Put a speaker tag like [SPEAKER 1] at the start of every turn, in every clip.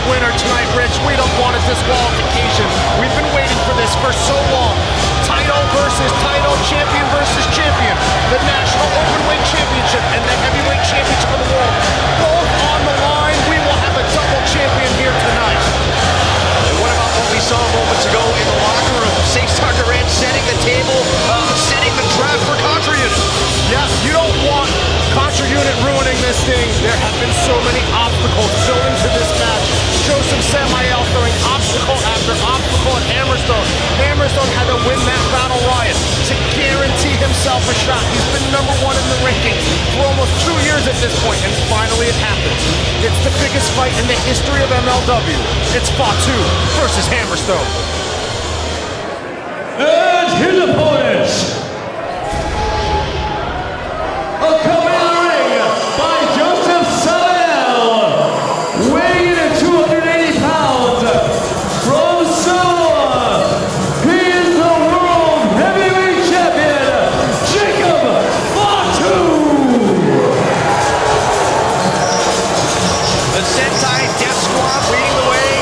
[SPEAKER 1] winner tonight, Rich. We don't want a disqualification. We've been waiting for this for so long. Title versus title, champion versus champion. The National Openweight Championship and the Heavyweight Championship of the world. Both on the line. We will have a double champion here tonight.
[SPEAKER 2] And what about what we saw moments ago in the locker room? Cesar Duran setting the table, setting the trap for Contra Unit.
[SPEAKER 1] Yeah, you don't want Contra Unit ruining this thing. There have been so many obstacles built into this match. Joseph Samael throwing obstacle after obstacle at Hammerstone. Hammerstone had to win that battle riot to guarantee himself a shot. He's been #1 in the rankings for almost 2 years at this point, and finally it happens. It's the biggest fight in the history of MLW. It's Fatu versus Hammerstone.
[SPEAKER 3] And his opponents, coming in the ring by Joseph Samael, weighing in at 280 pounds, from Samoa, he is the World Heavyweight Champion, Jacob Fatu.
[SPEAKER 2] The Sentai Death Squad leading the way.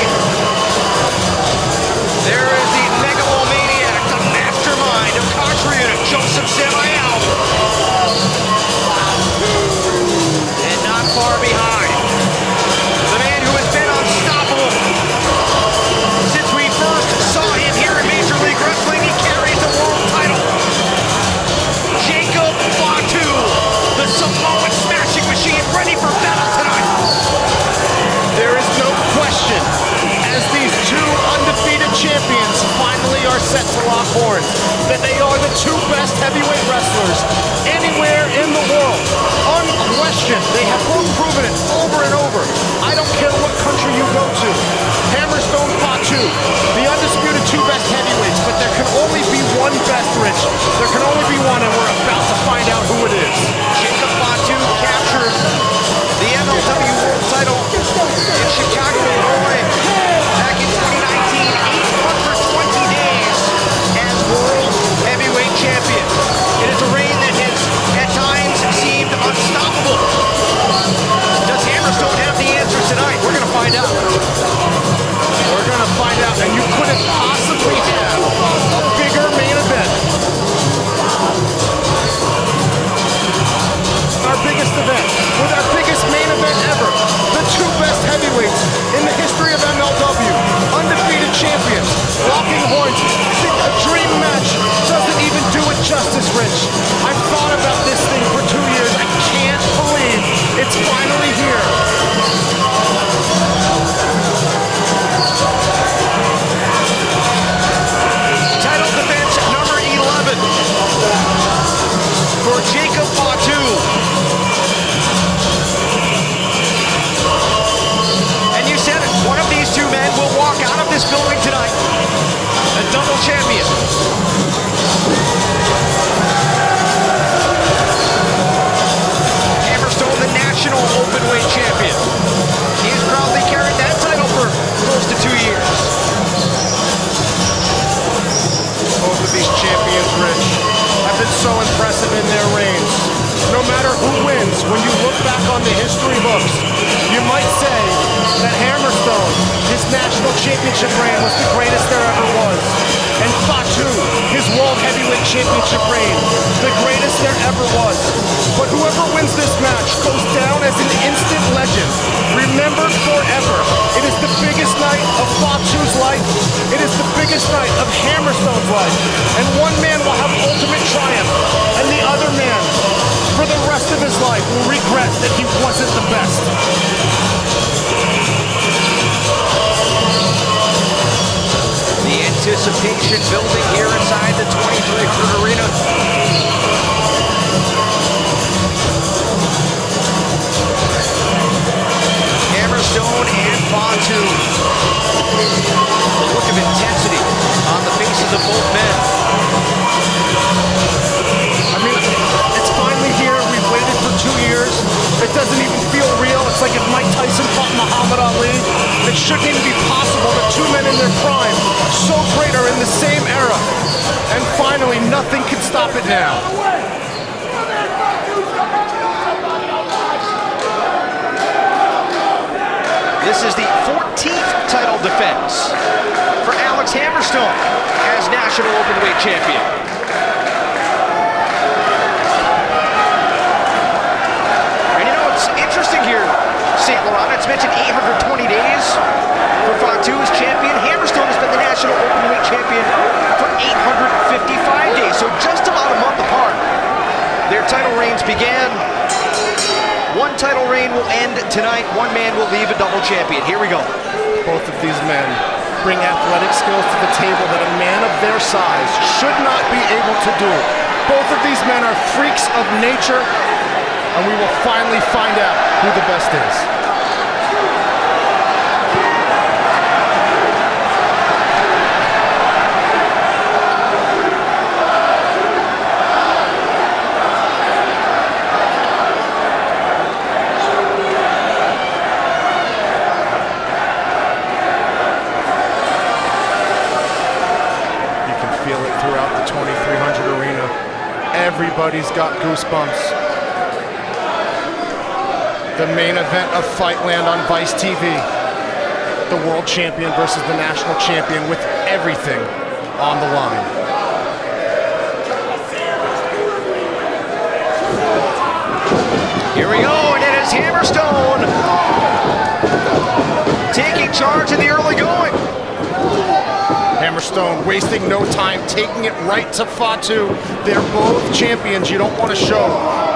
[SPEAKER 2] There is the megalomaniac, the mastermind of Contra Unit, Joseph Samael. And not far behind, the man who has been unstoppable since we first saw him here in Major League Wrestling. He carries the world title. Jacob Fatu, the Samoan smashing machine, ready for battle tonight.
[SPEAKER 1] There is no question, as these two undefeated champions finally are set to lock horns, that they are the two best heavyweight wrestlers anywhere in the world. Unquestioned, they have both proven it over and over. I don't care what country you go to. Hammerstone, Fatu, the undisputed two best heavyweights, but there can only be one best, Rich. There can only be one, and we're about to find out who it is.
[SPEAKER 2] Jacob Fatu captured the MLW World title in Chicago, Illinois, back in 2019, 820 days as World Heavyweight Champion. It is a reign that has, at times, seemed unstoppable. Does Hammerstone have the answers tonight? We're going to find out.
[SPEAKER 1] We're going to find out, and you couldn't possibly have a bigger main event. Our biggest event, with our biggest main event ever. The two best heavyweights in the history of MLW. Undefeated champions, locking horns. A dream match doesn't even do it justice, Rich. I've thought about this thing for 2 years. I can't believe it's finally here.
[SPEAKER 2] Title defense number 11 for Jacob Fatu. And you said it, one of these two men will walk out of this building tonight a double champion. Hammerstone, the national openweight champion. He has proudly carried that title for close to 2 years.
[SPEAKER 1] Both of these champions, Rich, have been so impressive in their reigns. No matter who wins, when you look back on the history books, you might say that Hammerstone, his national championship reign, was the greatest there ever was. And Fatu, his World Heavyweight Championship reign, the greatest there ever was. But whoever wins this match goes down as an instant legend, remembered forever. It is the biggest night of Fatu's life. It is the biggest night of Hammerstone's life. And one man will have ultimate triumph, and the other man, for the rest of his life, will regret that he wasn't the best.
[SPEAKER 2] The anticipation building here inside the 23-foot arena. Hammerstone and Fatu. The look of intensity on the faces of both men.
[SPEAKER 1] I mean, it's finally here. We've waited for 2 years. It doesn't even feel real. It's like if Mike Tyson fought Muhammad Ali. It shouldn't even be possible that two men in their prime, so great, are in the same era. And finally, nothing can stop it now.
[SPEAKER 2] This is the 14th title defense for Alex Hammerstone as National Openweight Champion. And you know what's interesting here, St. Laurent, it's mentioned 820 days for Fatu as champion. Hammerstone has been the National Openweight Champion for 855 days, so just about a month apart. Their title reigns began. One title reign will end tonight. One man will leave a double champion. Here we go.
[SPEAKER 1] Both of these men bring athletic skills to the table that a man of their size should not be able to do. Both of these men are freaks of nature, and we will finally find out who the best is. Everybody's got goosebumps. The main event of Fightland on Vice TV. The world champion versus the national champion with everything on the line.
[SPEAKER 2] Here we go, and it is Hammerstone taking charge in the early going.
[SPEAKER 1] Hammerstone wasting no time, taking it right to Fatu. They're both champions. You don't want to show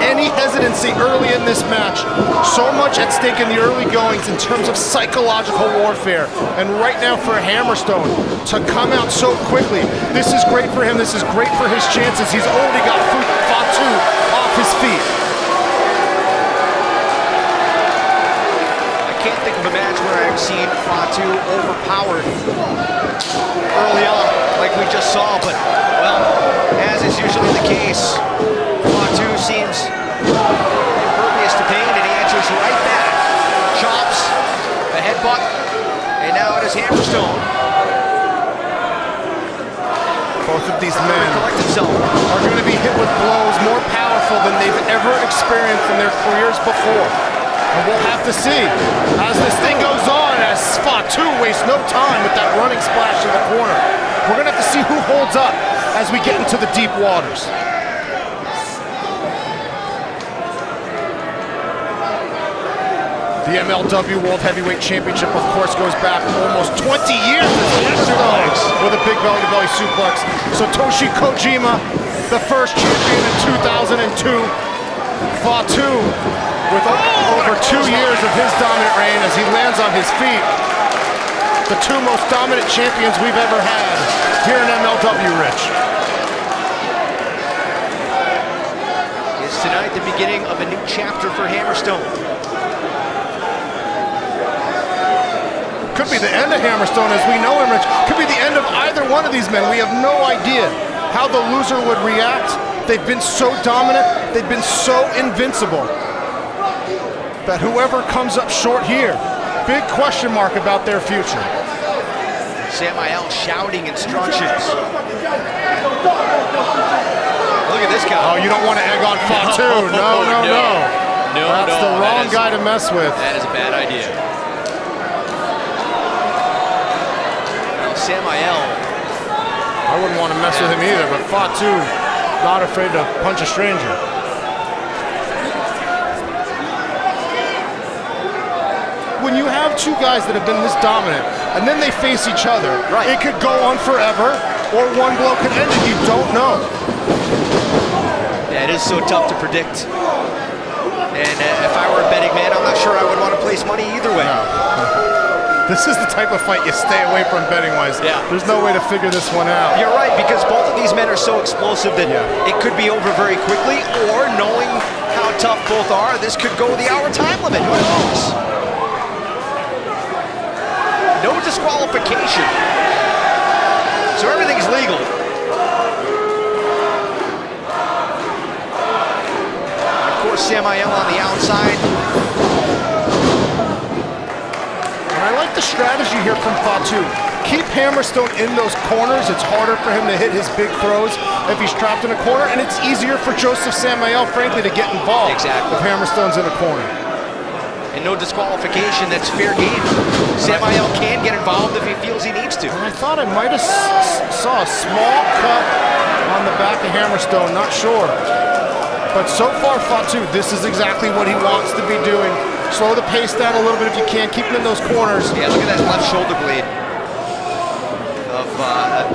[SPEAKER 1] any hesitancy early in this match. So much at stake in the early goings in terms of psychological warfare. And right now for Hammerstone to come out so quickly, this is great for him. This is great for his chances. He's already got Fatu off his feet.
[SPEAKER 2] I can't think of a match where I've seen Fatu overpowered early on, like we just saw, but, well, as is usually the case, Fatu seems impervious to pain, and he answers right back. Chops, a headbutt, and now it is Hammerstone.
[SPEAKER 1] Both of these men
[SPEAKER 2] Collect himself.
[SPEAKER 1] are going to be hit with blows more powerful than they've ever experienced in their careers before. And we'll have to see as this thing goes on, as Fatu wastes no time with that running splash in the corner. We're going to have to see who holds up as we get into the deep waters. The MLW World Heavyweight Championship, of course, goes back almost 20 years with a big belly-to-belly suplex. Satoshi Kojima, the first champion in 2002. Fatu with over 2 years of his dominant reign as he lands on his feet. The two most dominant champions we've ever had here in MLW, Rich.
[SPEAKER 2] Is tonight the beginning of a new chapter for Hammerstone?
[SPEAKER 1] Could be the end of Hammerstone as we know him, Rich. Could be the end of either one of these men. We have no idea how the loser would react. They've been so dominant. They've been so invincible that whoever comes up short here, big question mark about their future.
[SPEAKER 2] Samael shouting instructions. Look at this guy.
[SPEAKER 1] Oh, you don't want to egg on Fatu. No. That's the wrong guy to mess with.
[SPEAKER 2] That is a bad idea. Samael.
[SPEAKER 1] I wouldn't want to mess with him either, but Fatu, not afraid to punch a stranger. When you have two guys that have been this dominant, and then they face each other,
[SPEAKER 2] right,
[SPEAKER 1] it could go on forever, or one blow could end it. You don't know.
[SPEAKER 2] Yeah, it is so tough to predict. And if I were a betting man, I'm not sure I would want to place money either way.
[SPEAKER 1] No. This is the type of fight you stay away from betting-wise.
[SPEAKER 2] Yeah.
[SPEAKER 1] There's no way to figure this one out.
[SPEAKER 2] You're right, because both of these men are so explosive that it could be over very quickly, or knowing how tough both are, this could go the hour time limit. Who knows? No disqualification. So everything's legal. Of course, Samael on the outside.
[SPEAKER 1] I like the strategy here from Fatu. Keep Hammerstone in those corners. It's harder for him to hit his big throws if he's trapped in a corner, and it's easier for Joseph Samael, frankly, to get involved if Hammerstone's in a corner.
[SPEAKER 2] and no disqualification. That's fair game. Samael can get involved if he feels he needs to.
[SPEAKER 1] And I thought I might have saw a small cut on the back of Hammerstone, not sure. But so far, Fatu, this is exactly what he wants to be doing. Slow the pace down a little bit if you can. Keep him in those corners.
[SPEAKER 2] Yeah, look at that left shoulder blade of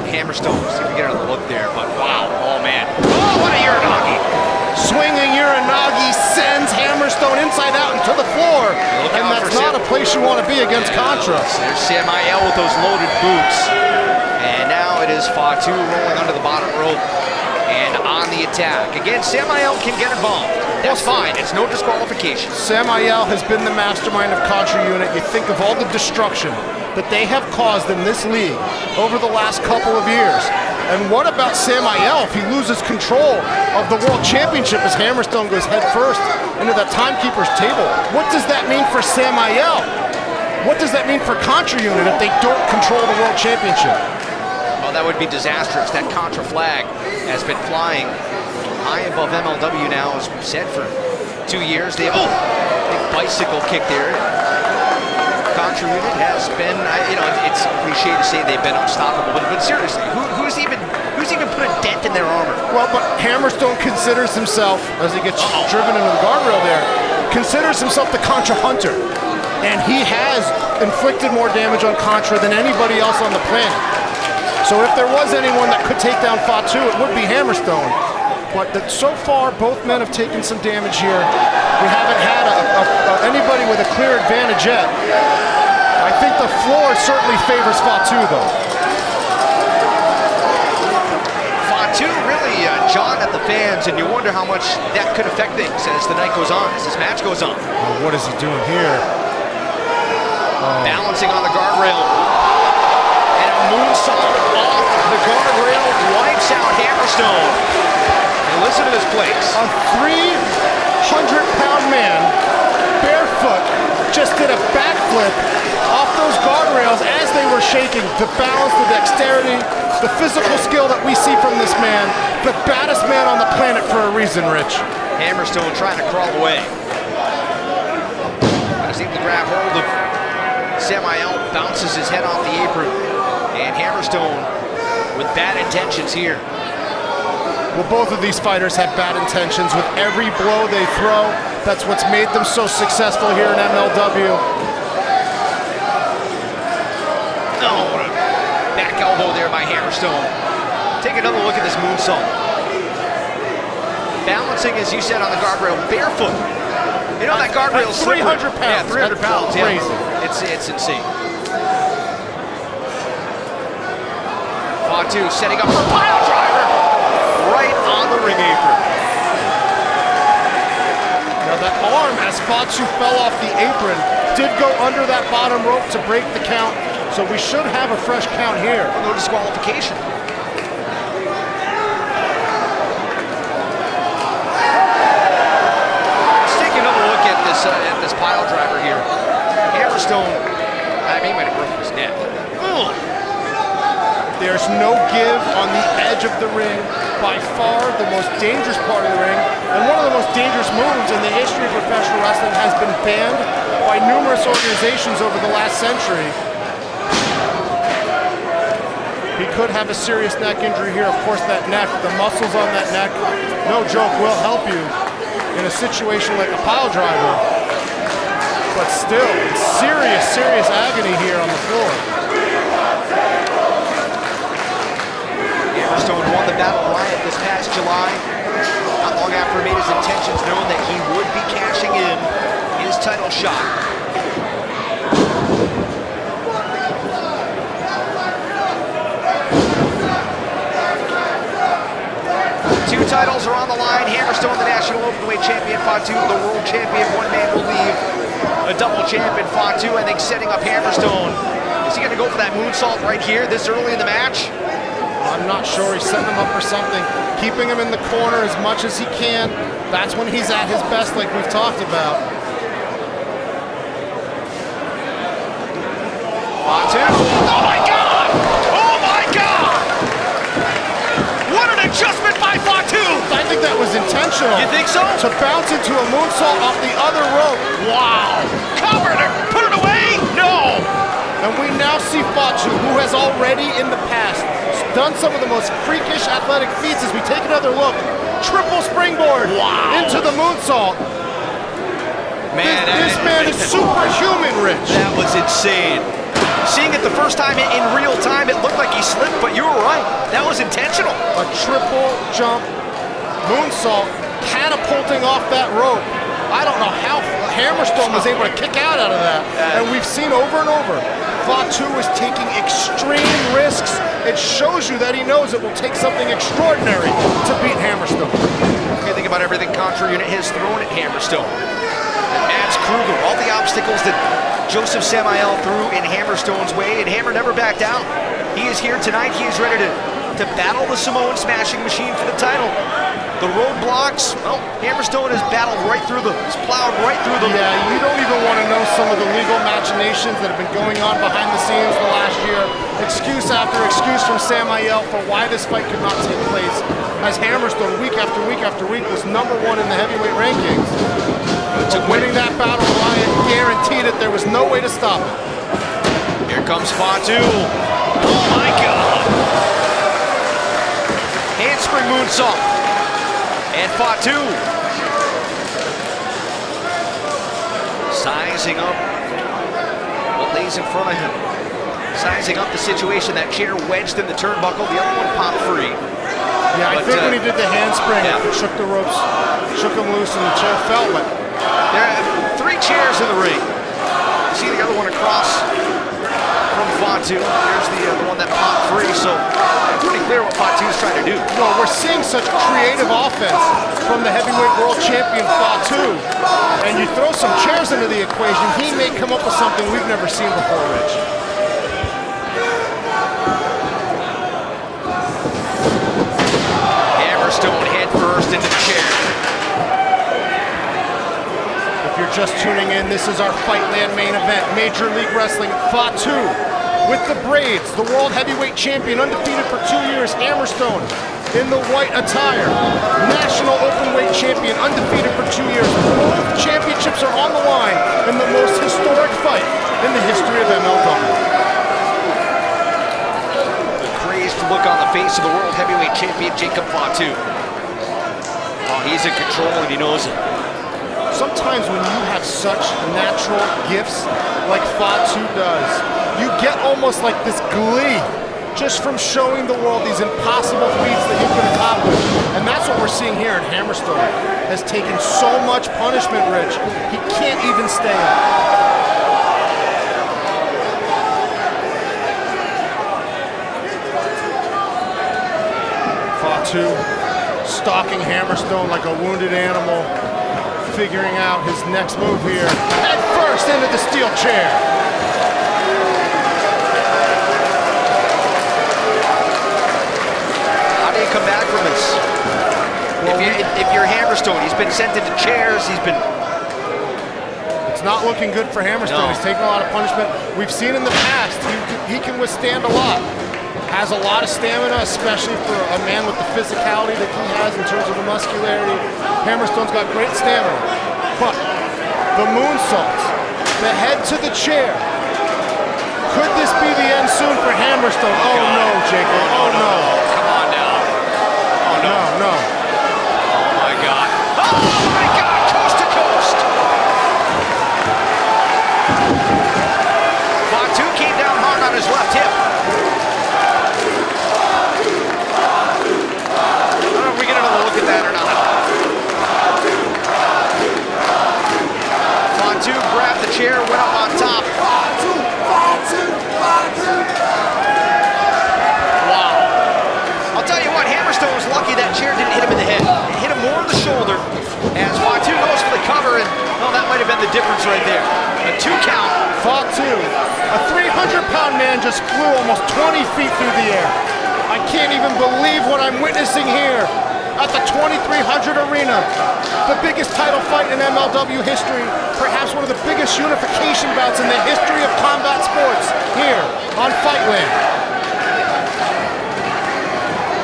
[SPEAKER 2] Hammerstone. See if we get a look there, but wow, oh man. Oh, what a Uranagi!
[SPEAKER 1] Swinging Uranagi sends Hammerstone inside out into the floor. And that's not a place you want to be against Contra.
[SPEAKER 2] There's Samael with those loaded boots. And now it is Fatu rolling under the bottom rope and on the attack. Again, Samael can get involved. That's fine, it's no disqualification.
[SPEAKER 1] Samael has been the mastermind of Contra Unit. You think of all the destruction that they have caused in this league over the last couple of years. And what about Samael if he loses control of the World Championship as Hammerstone goes head first into that timekeeper's table? What does that mean for Samael? What does that mean for Contra Unit if they don't control the World Championship?
[SPEAKER 2] Well, that would be disastrous. That Contra flag has been flying high above MLW now, as we've said, for 2 years. They, oh, big bicycle kick there. Contra Unit has been, you know, it's cliche to say they've been unstoppable, but seriously, who's even put a dent in their armor?
[SPEAKER 1] Well, but Hammerstone considers himself, as he gets driven into the guardrail there, considers himself the Contra Hunter. And he has inflicted more damage on Contra than anybody else on the planet. So if there was anyone that could take down Fatu, it would be Hammerstone. But so far, both men have taken some damage here. We haven't had anybody with a clear advantage yet. I think the floor certainly favors Fatu, though.
[SPEAKER 2] Fatu really jawing at the fans, and you wonder how much that could affect things as the night goes on, as this match goes on.
[SPEAKER 1] Oh, what is he doing here?
[SPEAKER 2] Balancing on the guardrail. And a moonsault off the guardrail wipes out Hammerstone. And listen to this place.
[SPEAKER 1] A 300-pound man, barefoot, just did a backflip off those guardrails as they were shaking. The balance, the dexterity, the physical skill that we see from this man. The baddest man on the planet for a reason, Rich.
[SPEAKER 2] Hammerstone trying to crawl away. He's able to grab hold of Samael, bounces his head off the apron. And Hammerstone with bad intentions here.
[SPEAKER 1] Well, both of these fighters have bad intentions with every blow they throw. That's what's made them so successful here in MLW.
[SPEAKER 2] Oh, what a back elbow there by Hammerstone. Take another look at this moonsault. Balancing, as you said, on the guardrail, barefoot. You know that guardrail is
[SPEAKER 1] 300 pounds.
[SPEAKER 2] Yeah, 300 pounds.
[SPEAKER 1] Crazy.
[SPEAKER 2] Yeah. It's insane. Fatu setting up for a pile driver right on the ring apron.
[SPEAKER 1] Now that arm, as Fatu fell off the apron, did go under that bottom rope to break the count, so we should have a fresh count here.
[SPEAKER 2] No disqualification. Let's take another look at this pile driver here. Hammerstone, I mean, he might have broken his neck. Ugh.
[SPEAKER 1] There's no give on the edge of the ring. By far the most dangerous part of the ring, and one of the most dangerous moves in the history of professional wrestling, has been banned by numerous organizations over the last century. He could have a serious neck injury here. Of course, that neck, the muscles on that neck, no joke, will help you in a situation like a pile driver. But still, serious, serious agony here on the floor.
[SPEAKER 2] Hammerstone won the Battle Riot this past July, not long after he made his intentions known that he would be cashing in his title shot. Two titles are on the line. Hammerstone, the National Openweight Champion. Fatu, the World Champion. One man will leave. A double champion. Fatu, I think, setting up Hammerstone. Is he going to go for that moonsault right here this early in the match?
[SPEAKER 1] I'm not sure. He's setting him up for something. Keeping him in the corner as much as he can. That's when he's at his best, like we've talked about.
[SPEAKER 2] Fatu. Oh my God! Oh my God! What an adjustment by Fatu!
[SPEAKER 1] I think that was intentional.
[SPEAKER 2] You think so?
[SPEAKER 1] To bounce into a moonsault off the other rope. Wow! And we now see Fatu, who has already in the past done some of the most freakish athletic feats. As we take another look, triple springboard into the moonsault.
[SPEAKER 2] Man,
[SPEAKER 1] this man is superhuman, Rich.
[SPEAKER 2] That was insane. Seeing it the first time in real time, it looked like he slipped, but you were right. That was intentional.
[SPEAKER 1] A triple jump moonsault, catapulting off that rope. I don't know how Hammerstone was able to kick out of that. And we've seen over and over, Fatu is taking extreme risks. It shows you that he knows it will take something extraordinary to beat Hammerstone.
[SPEAKER 2] Okay, think about everything Contra Unit has thrown at Hammerstone. Mads Kruger, all the obstacles that Joseph Samael threw in Hammerstone's way, and Hammer never backed down. He is here tonight. He is ready to battle the Samoan Smashing Machine for the title. The roadblocks, well, Hammerstone has battled right through them. He's plowed right through them.
[SPEAKER 1] Yeah, you don't even want to know some of the legal machinations that have been going on behind the scenes the last year. Excuse after excuse from Samael for why this fight could not take place, as Hammerstone week after week after week was #1 in the heavyweight rankings. But winning that battle, Ryan guaranteed it. There was no way to stop it.
[SPEAKER 2] Here comes Fatu. Oh my God. Handspring moonsault. And Fatu sizing up what lays in front of him. Sizing up the situation. That chair wedged in the turnbuckle. The other one popped free.
[SPEAKER 1] Yeah, I think when he did the handspring, it shook the ropes, shook him loose, and the chair fell. But
[SPEAKER 2] there are 3 chairs in the ring. You see the other one across from Fatu. There's the one that popped free. So it's pretty clear what Fatu's trying to do.
[SPEAKER 1] Well, we're seeing such creative offense from the heavyweight world champion Fatu. And you throw some chairs into the equation, he may come up with something we've never seen before, Rich.
[SPEAKER 2] Hammerstone head first into the chair.
[SPEAKER 1] If you're just tuning in, this is our Fightland main event. Major League Wrestling, Fatu with the braids, the world heavyweight champion, undefeated for 2 years. Hammerstone in the white attire, national openweight champion, undefeated for 2 years. Both championships are on the line in the most historic fight in the history of MLW.
[SPEAKER 2] The crazed look on the face of the world heavyweight champion, Jacob Fatu. Oh, he's in control and he knows it.
[SPEAKER 1] Sometimes when you have such natural gifts like Fatu does, you get almost like this glee just from showing the world these impossible feats that you can accomplish. And that's what we're seeing here. And Hammerstone has taken so much punishment, Rich, he can't even stay up. Fatu stalking Hammerstone like a wounded animal, figuring out his next move here. Head first into the steel chair.
[SPEAKER 2] How do you come back from this? Well, if you're Hammerstone, he's been sent into chairs, he's been...
[SPEAKER 1] It's not looking good for Hammerstone.
[SPEAKER 2] No.
[SPEAKER 1] He's taking a lot of punishment. We've seen in the past, he can withstand a lot. Has a lot of stamina, especially for a man with the physicality that he has in terms of the muscularity. Hammerstone's got great stamina. But the moonsaults, the head to the chair. Could this be the end soon for Hammerstone? Oh no, Jacob. Oh no.
[SPEAKER 2] Come on now. Oh no.
[SPEAKER 1] No.
[SPEAKER 2] Oh my God. Oh my God, coast to coast. Fatu came down hard on his left hip. We get another look at that or not. Fatu grabbed the chair, went up on top. Wow. I'll tell you what, Hammerstone was lucky that chair didn't hit him in the head. It hit him more in the shoulder as Fatu goes for the cover, and well, that might have been the difference right there. A 2 count.
[SPEAKER 1] Fatu, a 300-pound man, just flew almost 20 feet through the air. I can't even believe what I'm witnessing here at the 2300 Arena. The biggest title fight in MLW history, perhaps one of the biggest unification bouts in the history of combat sports here on Fightland.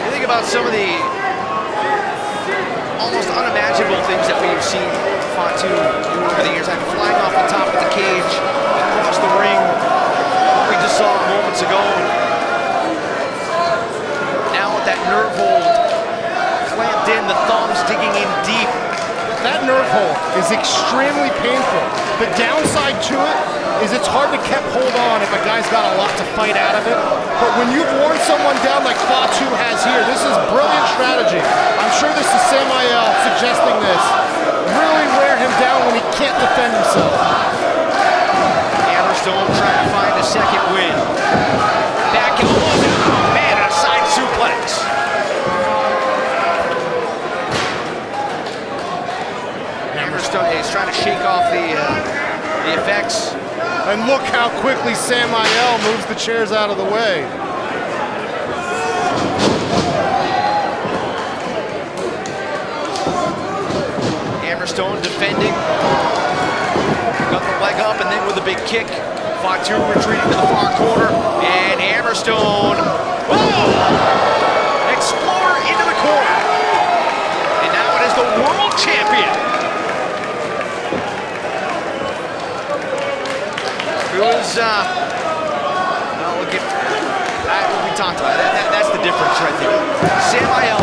[SPEAKER 2] You think about some of the almost unimaginable things that we've seen Fatu do over the years. Like flying off the top of the cage, across the ring. We that nerve hold clamped in, the thumbs digging in deep.
[SPEAKER 1] That nerve hold is extremely painful. The downside to it is it's hard to keep hold on if a guy's got a lot to fight out of it. But when you've worn someone down like Fatu has here, this is brilliant strategy. I'm sure this is Samael suggesting this. Really wear him down when he can't defend himself.
[SPEAKER 2] Hammerstone trying to find a second win. Back in the oh man, a side suplex. Hammerstone is trying to shake off the effects.
[SPEAKER 1] And look how quickly Samael moves the chairs out of the way.
[SPEAKER 2] Hammerstone defending. Got the leg up and then with a big kick. Fatu retreating to the far corner. And Hammerstone. Whoa! Explorer into the corner. And now it is the world champion. Who is, well, we'll get, we talked about it. That's the difference right there. Samael.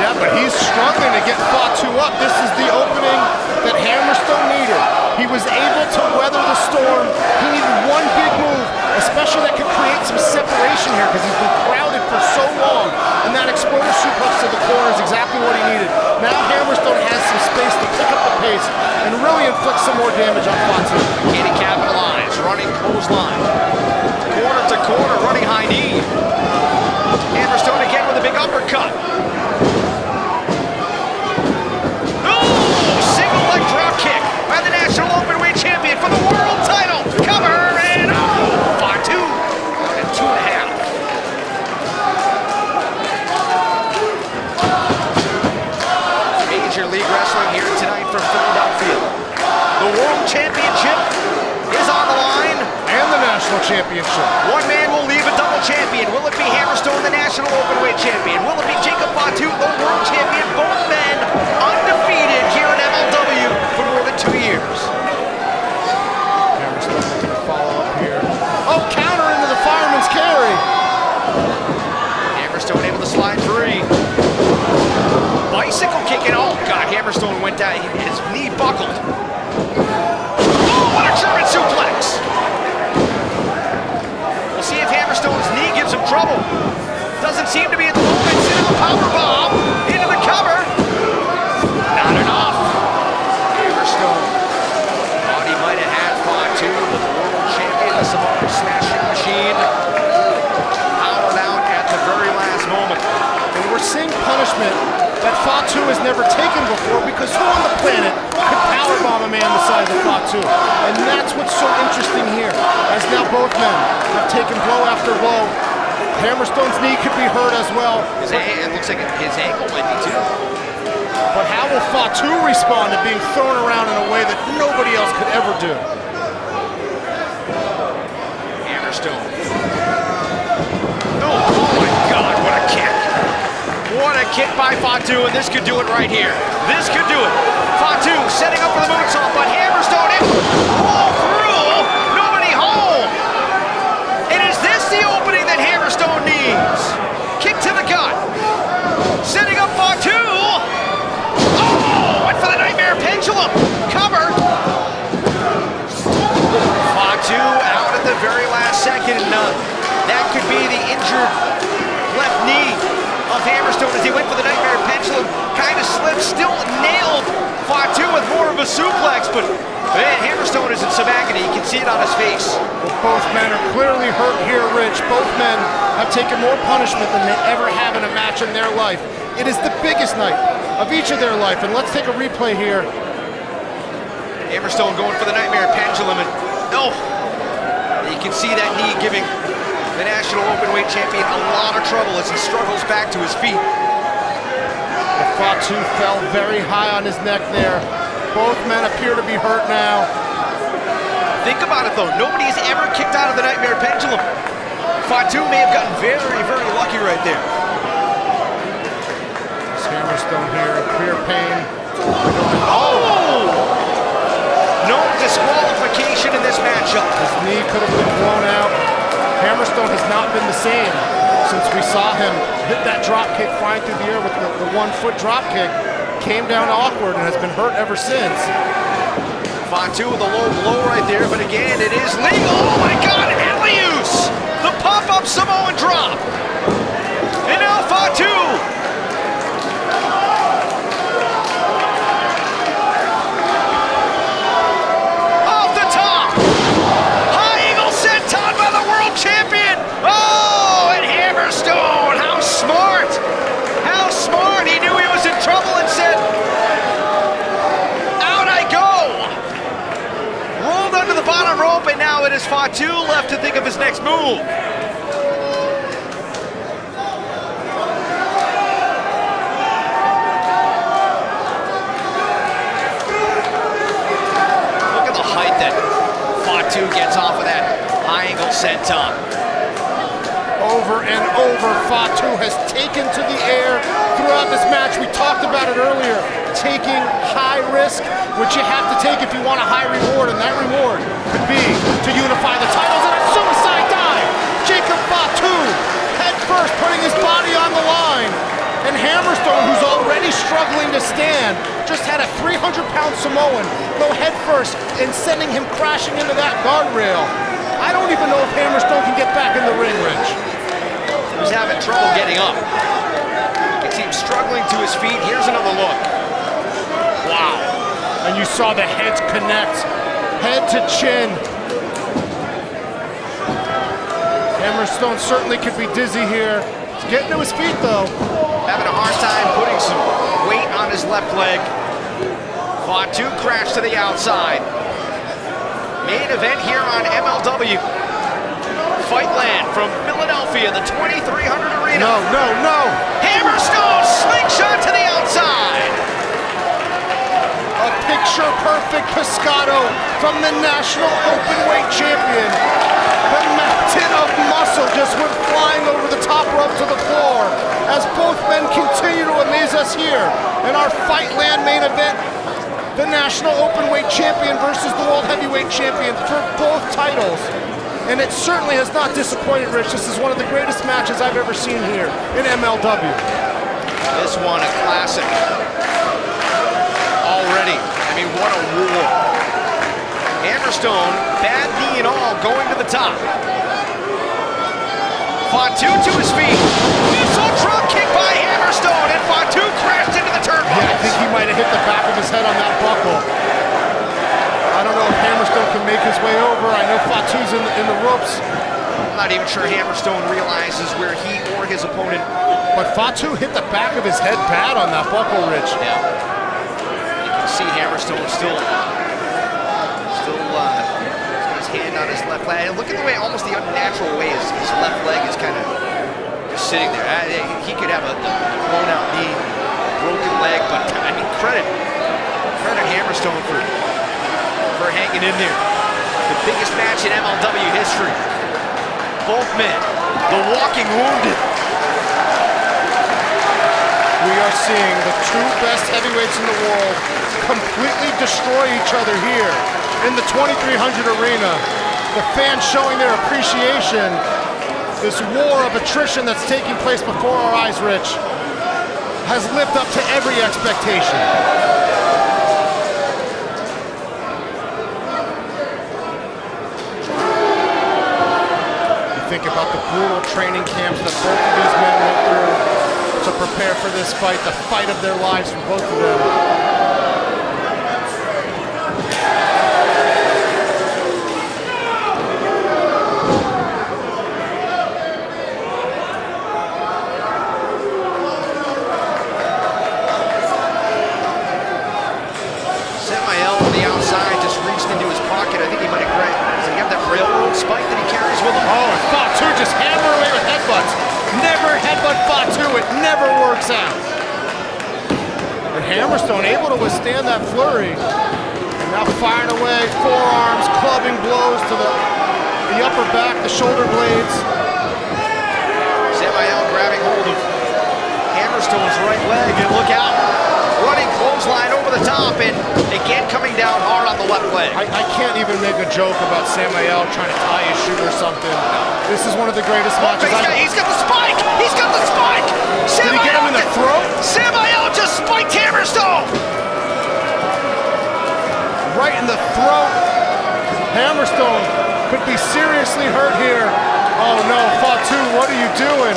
[SPEAKER 1] Yeah, but he's struggling to get Fatu up. This is the opening that Hammerstone needed. He was able to weather the storm. He needed one big move, especially that could create some separation here because he's been crowded for so long. And that exploder suplex to the corner is exactly what he needed. Now Hammerstone has some space to pick up the pace and really inflict some more damage on Fatu.
[SPEAKER 2] Can he capitalize? Running clothesline. Corner to corner, running high knee. Hammerstone again with a big uppercut. Single leg drop kick by the National Openweight Champion for the world title. Cover and Fatu at 2.5. Major League Wrestling here tonight from Philadelphia. The World Championship is on the line.
[SPEAKER 1] And the National Championship.
[SPEAKER 2] One man will leave a double champion. Will it be Hammerstone, the National Openweight Champion? Will it be Jacob Fatu, the World Champion? Both men undefeated here in MLW for more than 2 years.
[SPEAKER 1] Hammerstone looking to follow up here. Oh, counter into the fireman's carry.
[SPEAKER 2] Hammerstone able to slide free. Bicycle kicking. Oh, God, Hammerstone went down. His knee buckled. Oh, what a German suplex. We'll see if Hammerstone's knee gives him trouble. Doesn't seem to be at the moment. Into the powerbomb. Into the cover. Not enough. Hammerstone thought he might have had Fatu, but the world champion, the Samoan smashing machine, powered out at the very last moment.
[SPEAKER 1] And we're seeing punishment that Fatu has never taken before because who on the planet could powerbomb a man the size of Fatu? And that's what's so interesting here, as now both men have taken blow after blow. Hammerstone's knee could be hurt as well.
[SPEAKER 2] It looks like his ankle might be too.
[SPEAKER 1] But how will Fatu respond to being thrown around in a way that nobody else could ever do?
[SPEAKER 2] Hammerstone. Oh my God, what a kick. What a kick by Fatu, and this could do it right here. This could do it. Fatu setting up for the moonsault, but Hammerstone in. All through. Nobody home. And is this the opening that Hammerstone needs? Kick to the gut. Setting up Fatu. Oh, went for the nightmare pendulum. Covered. Fatu out at the very last second. That could be the injured left knee of Hammerstone as he went for the nightmare pendulum. Kind of slipped, still nailed Fatu with more of a suplex, but man, Hammerstone is in some agony. You can see it on his face.
[SPEAKER 1] Well, both men are clearly hurt here, Rich. Both men have taken more punishment than they ever have in a match in their life. It is the biggest night of each of their life, and let's take a replay here.
[SPEAKER 2] Hammerstone going for the nightmare pendulum, and no, you can see that knee giving the National Openweight Champion a lot of trouble as he struggles back to his feet.
[SPEAKER 1] Fatu fell very high on his neck there. Both men appear to be hurt now.
[SPEAKER 2] Think about it though, nobody has ever kicked out of the nightmare pendulum. Fatu may have gotten very, very lucky right there.
[SPEAKER 1] This Hammerstone here in clear pain.
[SPEAKER 2] Oh! No disqualification in this matchup.
[SPEAKER 1] His knee could have been blown out. Hammerstone has not been the same. since we saw him hit that drop kick flying through the air with the 1-foot drop kick. Came down awkward and has been hurt ever since.
[SPEAKER 2] Fatu with a low blow right there, but again, it is legal. Oh my God, Elius! The pop-up Samoan drop. And now Fatu. Off the top. High eagle senton by the world champion. Oh, and Hammerstone. How smart. How smart. He knew he was in trouble and said, out I go. Rolled under the bottom rope, and now it is Fatu left to think of his next move. Fatu gets off of that high angle senton.
[SPEAKER 1] Over and over, Fatu has taken to the air throughout this match. We talked about it earlier, taking high risk, which you have to take if you want a high reward, and that reward could be to unify the titles in a suicide dive. Jacob Fatu, head first, putting his body on the line. And Hammerstone, who's already struggling to stand, just had a 300-pound Samoan go head first and sending him crashing into that guardrail. I don't even know if Hammerstone can get back in the ring, Rich.
[SPEAKER 2] He's having trouble getting up. You can see him struggling to his feet. Here's another look. Wow.
[SPEAKER 1] And you saw the heads connect, head to chin. Hammerstone certainly could be dizzy here. He's getting to his feet, though.
[SPEAKER 2] Having a hard time putting some weight on his left leg. Fatu crashed to the outside. Main event here on MLW. Fightland from Philadelphia, the 2300 Arena.
[SPEAKER 1] No.
[SPEAKER 2] Hammerstone slingshot to the outside.
[SPEAKER 1] A picture-perfect pescado from the National Openweight Champion. The mountain of muscle just went flying over the top rope to the floor as both men continue to amaze us here in our Fightland main event. The National Openweight Champion versus the World Heavyweight Champion for both titles. And it certainly has not disappointed, Rich. This is one of the greatest matches I've ever seen here in MLW.
[SPEAKER 2] This one a classic. Already, I mean, what a war. Hammerstone, bad knee and all, going to the top. Fatu to his feet. Missile drop kick by Hammerstone, and Fatu crashed into the turnbuckle.
[SPEAKER 1] Yeah, I think he might have hit the back of his head on that buckle. I don't know if Hammerstone can make his way over. I know Fatu's in the ropes.
[SPEAKER 2] I'm not even sure Hammerstone realizes where he or his opponent.
[SPEAKER 1] But Fatu hit the back of his head bad on that buckle, Rich.
[SPEAKER 2] Yeah. You can see Hammerstone still his hand on his left leg. Look at the way, almost the unnatural way his left leg is kind of sitting there. He could have a blown out knee, broken leg, but I mean, credit Hammerstone for hanging in there. The biggest match in MLW history. Both men, the walking wounded.
[SPEAKER 1] We are seeing the two best heavyweights in the world completely destroy each other here in the 2300 Arena. The fans showing their appreciation. This war of attrition that's taking place before our eyes, Rich, has lived up to every expectation. Think about the brutal training camps that both of these men went through to prepare for this fight, the fight of their lives for both of them.
[SPEAKER 2] Samael on the outside just reached into his pocket. I think he might have grabbed. Does he have that railroad spike that he carries with him?
[SPEAKER 1] Oh, and Fatu just hammer away with headbutts. Never headbutt Fatu, it never works out. And Hammerstone able to withstand that flurry. And now firing away, forearms, clubbing blows to the upper back, the shoulder blades.
[SPEAKER 2] Samael grabbing hold of Hammerstone's right leg, and look out. Running clothesline over the top, and again coming down hard on the left leg.
[SPEAKER 1] I can't even make a joke about Samael trying to tie his shoe or something. This is one of the greatest matches.
[SPEAKER 2] He's got the spike! He's got the spike!
[SPEAKER 1] Did he get him in the throat?
[SPEAKER 2] Samael just spiked Hammerstone!
[SPEAKER 1] Right in the throat. Hammerstone could be seriously hurt here. Oh no, Fatu, what are you doing?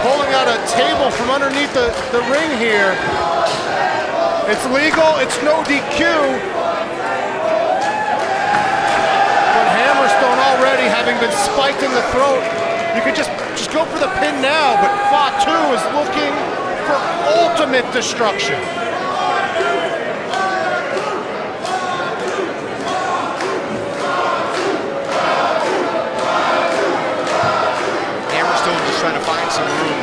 [SPEAKER 1] Pulling out a table from underneath the ring here. It's legal, it's no DQ. Already having been spiked in the throat, you could just go for the pin now, but Fatu is looking for ultimate destruction.
[SPEAKER 2] Hammerstone just trying to find some room.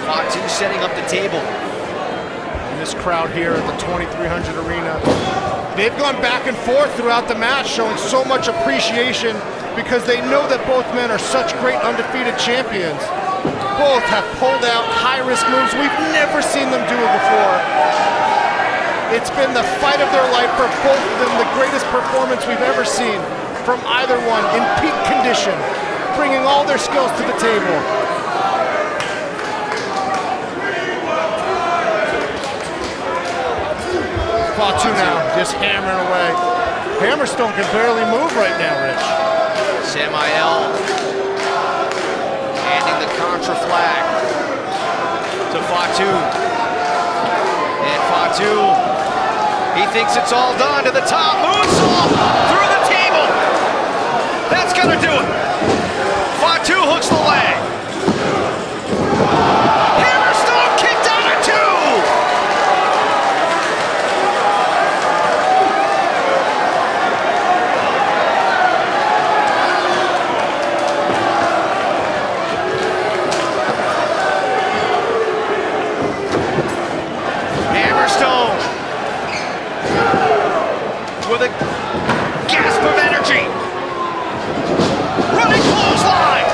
[SPEAKER 2] Fatu setting up the table.
[SPEAKER 1] And this crowd here at the 2300 Arena, they've gone back and forth throughout the match, showing so much appreciation because they know that both men are such great undefeated champions. Both have pulled out high-risk moves we've never seen them do it before. It's been the fight of their life for both of them, the greatest performance we've ever seen from either one in peak condition, bringing all their skills to the table. Fatu now, just hammering away. Hammerstone can barely move right now, Rich.
[SPEAKER 2] Samael handing the Contra flag to Fatu. And Fatu, he thinks it's all done to the top. Moonsault through the table. That's gonna do it. Fatu hooks the leg. Hammerstone kicked out at 2. With a gasp of energy. Running clothesline.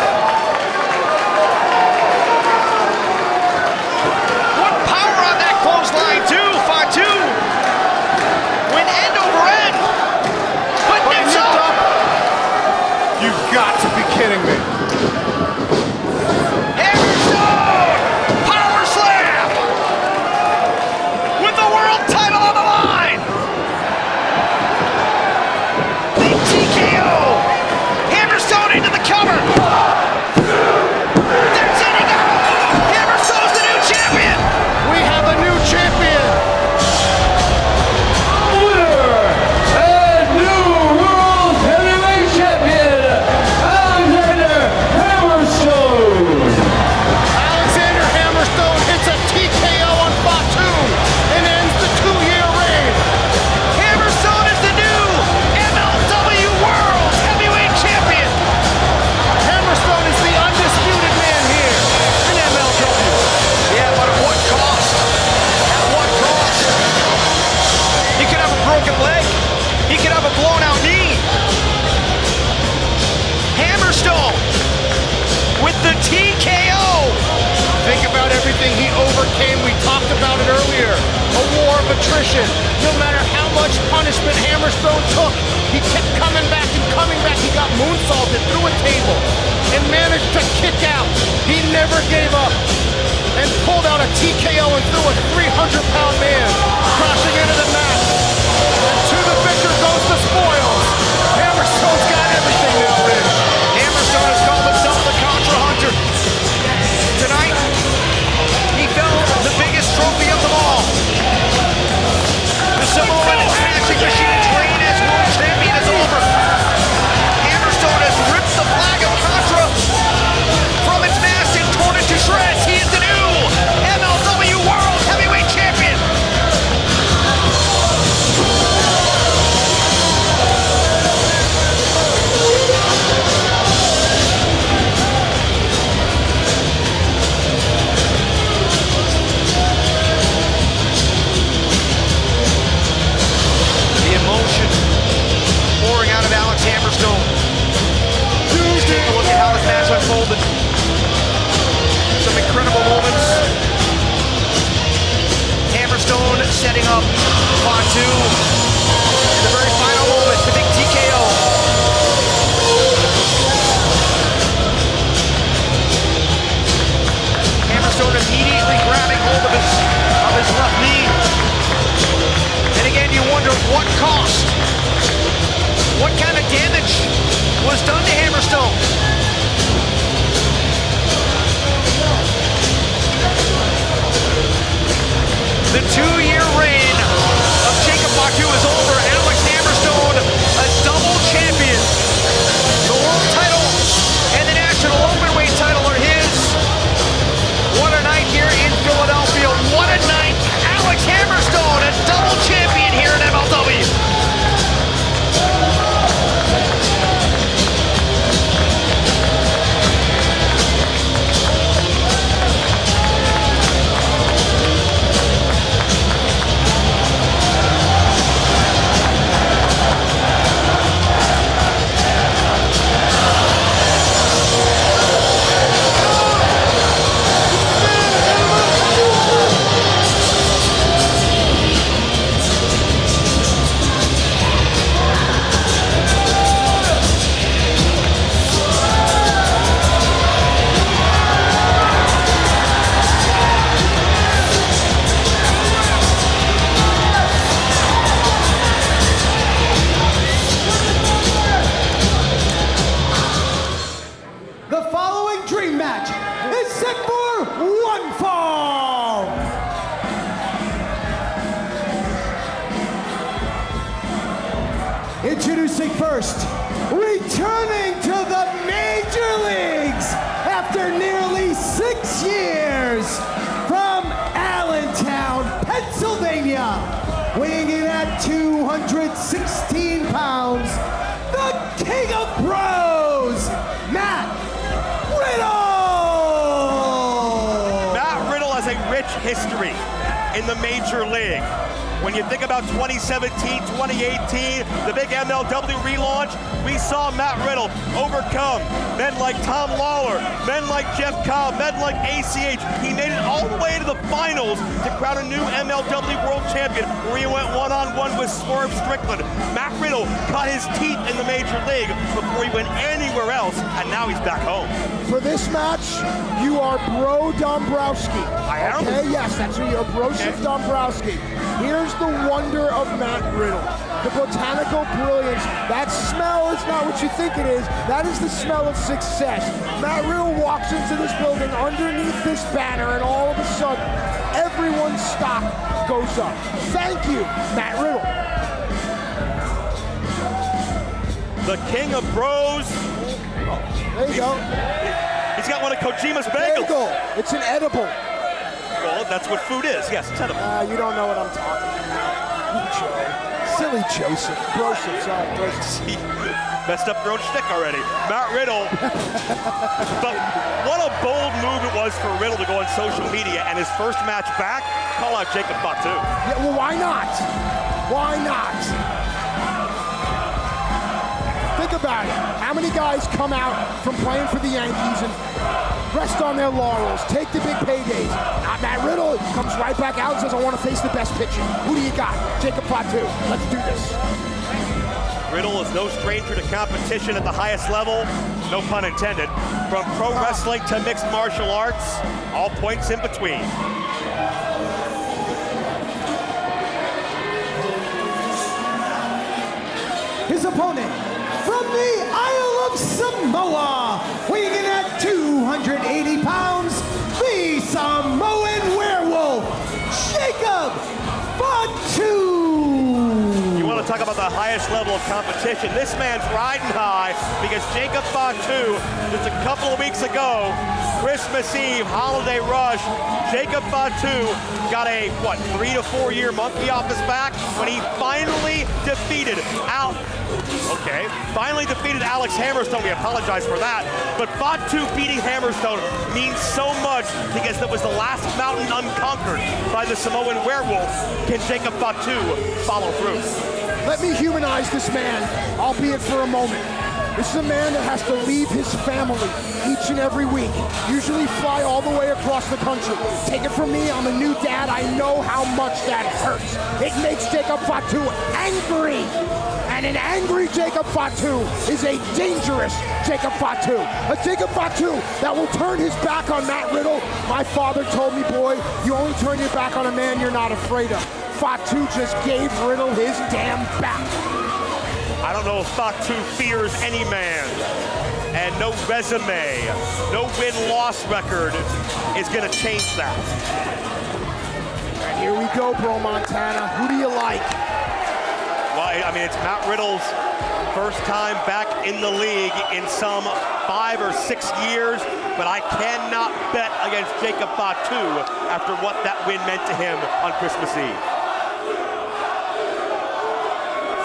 [SPEAKER 2] What power on that clothesline too, Fatu. Went end over end. But nips up.
[SPEAKER 1] You've got to be kidding me.
[SPEAKER 2] Hammerstone! Power slam! With the world title on the line! TKO! Hammerstone into the cover! That's Hennigan! Hammerstone's the new champion!
[SPEAKER 1] We have a new champion!
[SPEAKER 3] Winner and new World Heavyweight Champion, Alexander Hammerstone!
[SPEAKER 1] Alexander Hammerstone hits a TKO on Fatu and ends the 2-year reign.
[SPEAKER 2] Hammerstone is the new MLW World Heavyweight Champion!
[SPEAKER 1] Hammerstone is the undisputed man here in MLW.
[SPEAKER 2] Yeah, but at what cost? At what cost? He could have a broken leg. He could have a blown out knee. Hammerstone with the TKO.
[SPEAKER 1] Think about everything he overcame. We talked about it earlier. A war of attrition. No matter how much punishment Hammerstone took, he kept coming back and coming back. He got moonsaulted through a table and managed to kick out. He never gave up and pulled out a TKO and threw a 300-pound man crashing into the mat. And to the victor goes the spoils. Hammerstone's got everything now, Rich.
[SPEAKER 2] Hammerstone has called himself the Contra Hunter. Tonight, he found the biggest trophy of them all. The Samoan smashing machine's reign as world champion is over. Hammerstone has ripped the flag of Contra from its mast and torn it to shreds. He is the new MLW World Heavyweight Champion. The emotion pouring out of Alex Hammerstone. Just take a look at how this match unfolded. Some incredible moments. Hammerstone setting up Fatu. In the very final moments, the big TKO.
[SPEAKER 4] Introducing first, returning to the major leagues after nearly 6 years from Allentown, Pennsylvania, weighing in at 216 pounds, the King of Pros, Matt Riddle!
[SPEAKER 5] Matt Riddle has a rich history in the major league. When you think about 2017, 2018, the big MLW relaunch, we saw Matt Riddle overcome men like Tom Lawler, men like Jeff Cobb, men like ACH. He made it all the way to the finals to crown a new MLW World Champion, where he went one-on-one with Swerve Strickland. Matt Riddle cut his teeth in the major league before he went anywhere else, and now he's back home.
[SPEAKER 6] For this match, you are Bro Dombrowski.
[SPEAKER 5] I am?
[SPEAKER 6] Okay, yes, that's who you are, Broseph Dombrowski. Here's the wonder of Matt Riddle. The botanical brilliance. That smell is not what you think it is. That is the smell of success. Matt Riddle walks into this building underneath this banner, and all of a sudden, everyone's stock goes up. Thank you, Matt Riddle.
[SPEAKER 5] The King of Bros.
[SPEAKER 6] There you go.
[SPEAKER 5] He's got one of Kojima's bagels.
[SPEAKER 6] Bagel. It's an edible.
[SPEAKER 5] Well, that's what food is. Yes, it's edible.
[SPEAKER 6] You don't know what I'm talking about. Silly Joseph. Broseph, sorry. Broseph.
[SPEAKER 5] Messed up your own shtick already. Matt Riddle. But what a bold move it was for Riddle to go on social media and his first match back, call out Jacob Fatu.
[SPEAKER 6] Yeah, well, why not? Why not? Think about it. How many guys come out from playing for the Yankees and rest on their laurels, take the big paydays? Not Matt Riddle. Comes right back out and says, I want to face the best pitcher. Who do you got? Jacob Fatu. Let's do this.
[SPEAKER 5] Riddle is no stranger to competition at the highest level, no pun intended. From pro wrestling to mixed martial arts, all points in between.
[SPEAKER 4] His opponent, from the Isle of Samoa, weighing in at 280 pounds, the Samoan werewolf, Jacob Fatu.
[SPEAKER 5] You want to talk about the highest level of competition? This man's riding high because Jacob Fatu, just a couple of weeks ago, Christmas Eve, holiday rush, Jacob Fatu got a, 3 to 4 year monkey off his back when he finally defeated Alex Hammerstone. We apologize for that. But Fatu beating Hammerstone means so much because that was the last mountain unconquered by the Samoan werewolf. Can Jacob Fatu follow through?
[SPEAKER 6] Let me humanize this man, albeit for a moment. This is a man that has to leave his family each and every week, usually fly all the way across the country. Take it from me, I'm a new dad, I know how much that hurts. It makes Jacob Fatu angry. And an angry Jacob Fatu is a dangerous Jacob Fatu. A Jacob Fatu that will turn his back on Matt Riddle. My father told me, boy, you only turn your back on a man you're not afraid of. Fatu just gave Riddle his damn back.
[SPEAKER 5] I don't know if Fatu fears any man, and no resume, no win-loss record is going to change that.
[SPEAKER 6] And here we go, Bro Montana. Who do you like?
[SPEAKER 5] Well, I mean, it's Matt Riddle's first time back in the league in some 5 or 6 years, but I cannot bet against Jacob Fatu after what that win meant to him on Christmas Eve.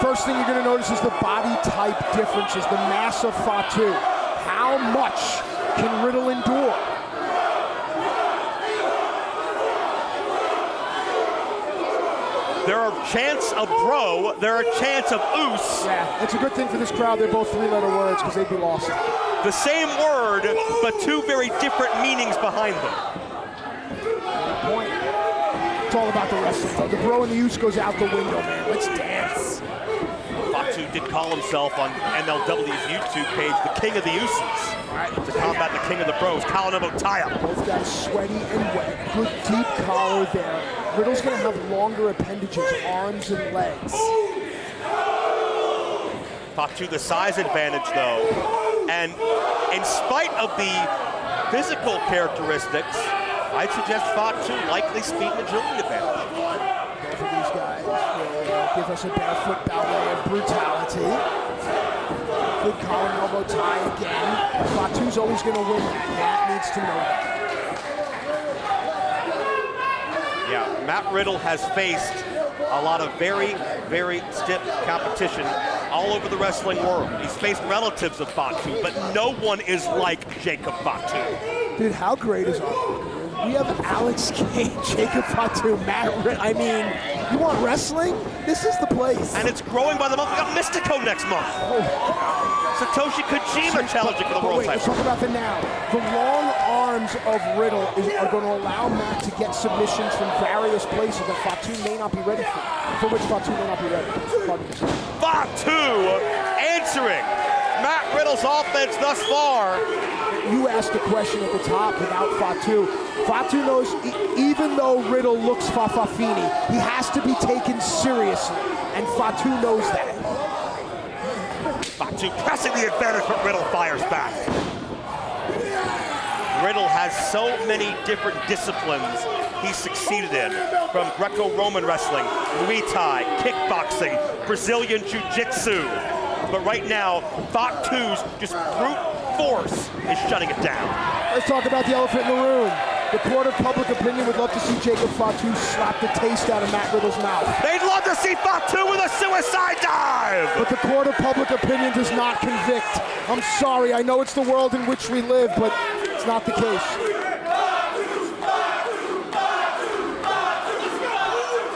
[SPEAKER 6] First thing you're going to notice is the body type differences, the mass of Fatu. How much can Riddle endure?
[SPEAKER 5] There are chants of bro, there are chants of oos.
[SPEAKER 6] Yeah, it's a good thing for this crowd. They're both 3-letter words because they'd be lost.
[SPEAKER 5] The same word, but 2 very different meanings behind them.
[SPEAKER 6] Point. It's all about the wrestling, though. The bro and the oos goes out the window, man. Let's dance.
[SPEAKER 5] Fatu did call himself on MLW's YouTube page the King of the Ooses. To combat the King of the Bros, Kalanabo Taya.
[SPEAKER 6] Both guys sweaty and wet. Good deep collar there. Riddle's going to have longer appendages, arms and legs.
[SPEAKER 5] Fatu the size advantage, though. And in spite of the physical characteristics, I'd suggest Fatu likely speed and agility advantage.
[SPEAKER 6] Both of these guys will give us a barefoot ballet of brutality. Good collar and elbow tie again. Fatu's always going to win that. Matt needs to know that.
[SPEAKER 5] Yeah, Matt Riddle has faced a lot of very, very stiff competition all over the wrestling world. He's faced relatives of Fatu, but no one is like Jacob Fatu.
[SPEAKER 6] Dude, how great is our locker room? We have Alex Cage, Jacob Fatu, Matt Riddle. I mean, you want wrestling? This is the place.
[SPEAKER 5] And it's growing by the month. We got Mystico next month. Satoshi Kojima challenging for the world
[SPEAKER 6] wait, let's
[SPEAKER 5] title.
[SPEAKER 6] talk about the now. The long arms of Riddle are going to allow Matt to get submissions from various places that Fatu may not be ready for which Fatu may not be ready.
[SPEAKER 5] Fatu answering Matt Riddle's offense thus far.
[SPEAKER 6] You asked a question at the top about Fatu. Fatu knows even though Riddle looks Fafafini, he has to be taken seriously, and Fatu knows that.
[SPEAKER 5] Fatu pressing the advantage, but Riddle fires back. Riddle has so many different disciplines he's succeeded in, from Greco-Roman wrestling, Muay Thai, kickboxing, Brazilian Jiu-Jitsu. But right now, Fatu's just brute force is shutting it down.
[SPEAKER 6] Let's talk about the elephant in the room. The court of public opinion would love to see Jacob Fatu slap the taste out of Matt Riddle's mouth.
[SPEAKER 5] They'd love to see Fatu with a suicide dive!
[SPEAKER 6] But the court of public opinion does not convict. I'm sorry, I know it's the world in which we live, but it's not the case.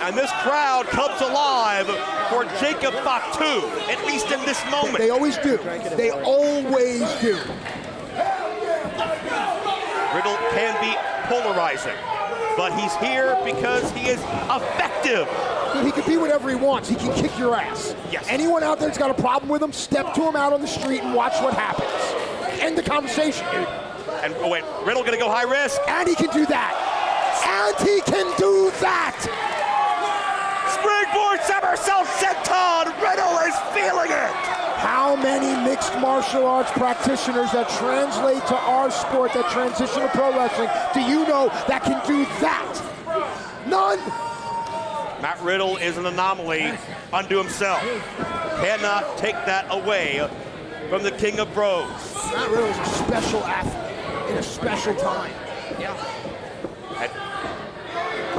[SPEAKER 5] And this crowd comes alive for Jacob Fatu, at least in this moment.
[SPEAKER 6] They always do. They always do.
[SPEAKER 5] Riddle can be polarizing, but he's here because he is effective.
[SPEAKER 6] Dude, he can be whatever he wants. He can kick your ass.
[SPEAKER 5] Yes.
[SPEAKER 6] Anyone out there that's got a problem with him, step to him out on the street and watch what happens. End the conversation, dude.
[SPEAKER 5] And oh wait, Riddle gonna go high risk.
[SPEAKER 6] And he can do that. And he can do that.
[SPEAKER 5] Springboard somersault senton. Riddle is feeling it.
[SPEAKER 6] How many mixed martial arts practitioners that translate to our sport, that transition to pro wrestling, do you know that can do that? None.
[SPEAKER 5] Matt Riddle is an anomaly unto himself. Cannot take that away from the King of Bros.
[SPEAKER 6] Matt Riddle is a special athlete in a special time.
[SPEAKER 5] Yeah.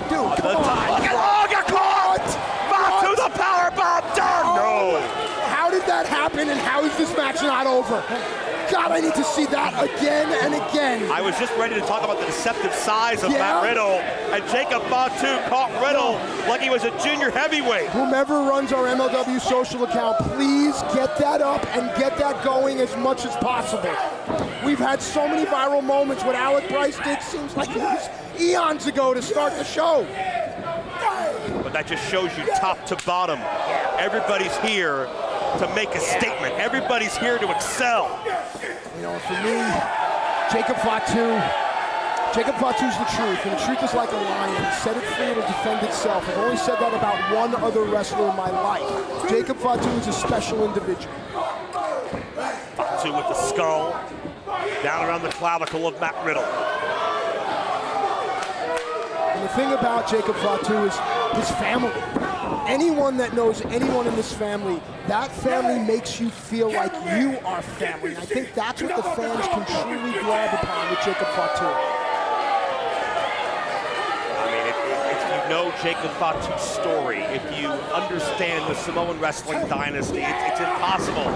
[SPEAKER 6] Dude, come on.
[SPEAKER 5] Oh, get caught! Fatu the power bomb down! No!
[SPEAKER 6] How did that happen, and how is this match not over? God, I need to see that again and again.
[SPEAKER 5] I was just ready to talk about the deceptive size of Matt Riddle, and Jacob Fatu caught Riddle like he was a junior heavyweight.
[SPEAKER 6] Whomever runs our MLW social account, please get that up and get that going as much as possible. We've had so many viral moments. What Alec Bryce did seems like it was eons ago to start the show.
[SPEAKER 5] But that just shows you top to bottom. Everybody's here to make a statement. Everybody's here to excel.
[SPEAKER 6] You know, for me, Jacob Fatu's the truth, and the truth is like a lion. Set it free, it'll defend itself. I've only said that about one other wrestler in my life. Jacob Fatu is a special individual.
[SPEAKER 5] Fatu with the skull down around the clavicle of Matt Riddle.
[SPEAKER 6] And the thing about Jacob Fatu is his family. Anyone that knows anyone in this family, that family makes you feel like you are family. And I think that's what the fans can truly grab upon with Jacob Fatu.
[SPEAKER 5] I mean, if you know Jacob Fatu's story, if you understand the Samoan wrestling dynasty, it's impossible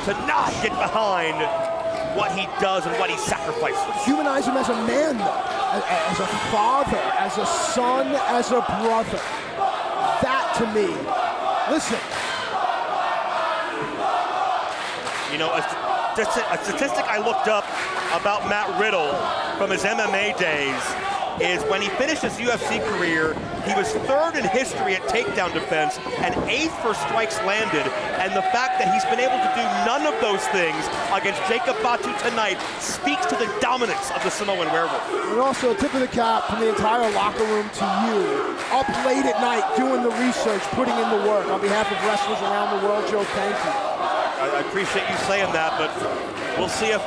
[SPEAKER 5] to not get behind what he does and what he sacrifices.
[SPEAKER 6] Humanize him as a man, though, as a father, as a son, as a brother. That to me, listen.
[SPEAKER 5] You know, a statistic I looked up about Matt Riddle from his MMA days is when he finished his UFC career, he was third in history at takedown defense and 8th for strikes landed. And the fact that he's been able to do none of those things against Jacob Fatu tonight speaks to the dominance of the Samoan werewolf.
[SPEAKER 6] And also a tip of the cap from the entire locker room to you. Up late at night doing the research, putting in the work. On behalf of wrestlers around the world, Joe, thank you.
[SPEAKER 5] I appreciate you saying that, but we'll see if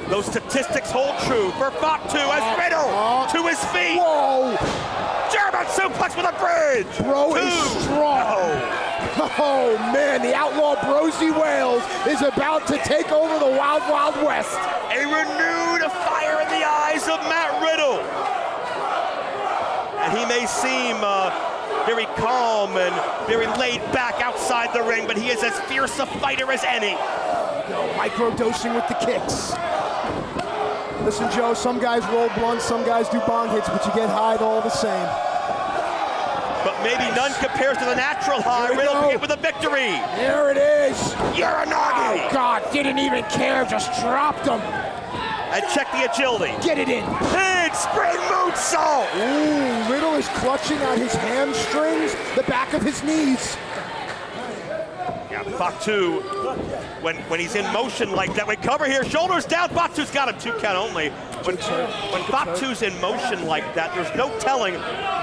[SPEAKER 5] those statistics hold true for Fatu as Riddle to his feet.
[SPEAKER 6] Whoa!
[SPEAKER 5] German suplex with a bridge.
[SPEAKER 6] Bro is strong.
[SPEAKER 5] No.
[SPEAKER 6] Oh man, the outlaw Brosy Wales is about to take over the Wild Wild West.
[SPEAKER 5] A renewed fire in the eyes of Matt Riddle. And he may seem very calm and very laid back outside the ring, but he is as fierce a fighter as any.
[SPEAKER 6] Micro-dosing with the kicks. Listen, Joe, some guys roll blunts, some guys do bong hits, but you get high all the same.
[SPEAKER 5] But maybe none compares to the natural high. Riddle hit with a victory.
[SPEAKER 6] There it is.
[SPEAKER 5] Uranagi.
[SPEAKER 6] Oh, God, didn't even care, just dropped him.
[SPEAKER 5] And check the agility.
[SPEAKER 6] Get it in.
[SPEAKER 5] Big spring moonsault.
[SPEAKER 6] Ooh, Riddle is clutching at his hamstrings, the back of his knees.
[SPEAKER 5] Yeah, Fatu, when he's in motion like that, we cover here, shoulders down, Fatu's got him 2 count only. When Fatu's in motion like that, there's no telling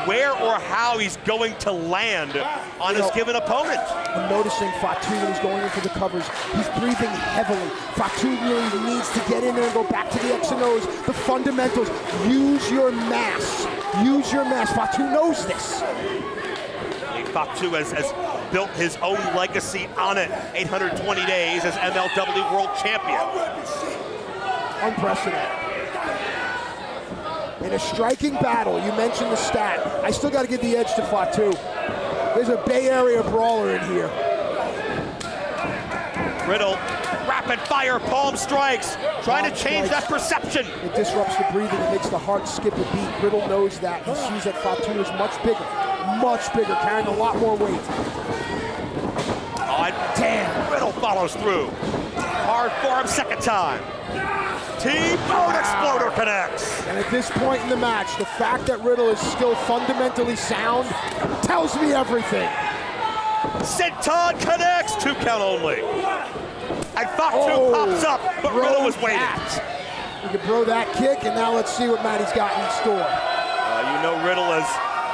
[SPEAKER 5] where or how he's going to land on his given opponent.
[SPEAKER 6] I'm noticing Fatu when he's going in for the covers, he's breathing heavily. Fatu really needs to get in there and go back to the X and O's, the fundamentals. Use your mass. Use your mass. Fatu knows this.
[SPEAKER 5] Fatu has built his own legacy on it. 820 days as MLW World Champion.
[SPEAKER 6] Unprecedented. In a striking battle, you mentioned the stat. I still got to give the edge to Fatu. There's a Bay Area brawler in here.
[SPEAKER 5] Riddle, rapid fire palm strikes, trying to change that perception.
[SPEAKER 6] It disrupts the breathing, it makes the heart skip a beat. Riddle knows that. He sees that Fatu is much bigger, carrying a lot more weight.
[SPEAKER 5] Oh, damn, Riddle follows through. Hard for him, second time. T-bone exploder connects.
[SPEAKER 6] And at this point in the match, the fact that Riddle is still fundamentally sound tells me everything.
[SPEAKER 5] Senton connects, 2 count only. And Fatu pops up, but Riddle was waiting.
[SPEAKER 6] We can throw that kick, and now let's see what Matty's got in store.
[SPEAKER 5] You know Riddle has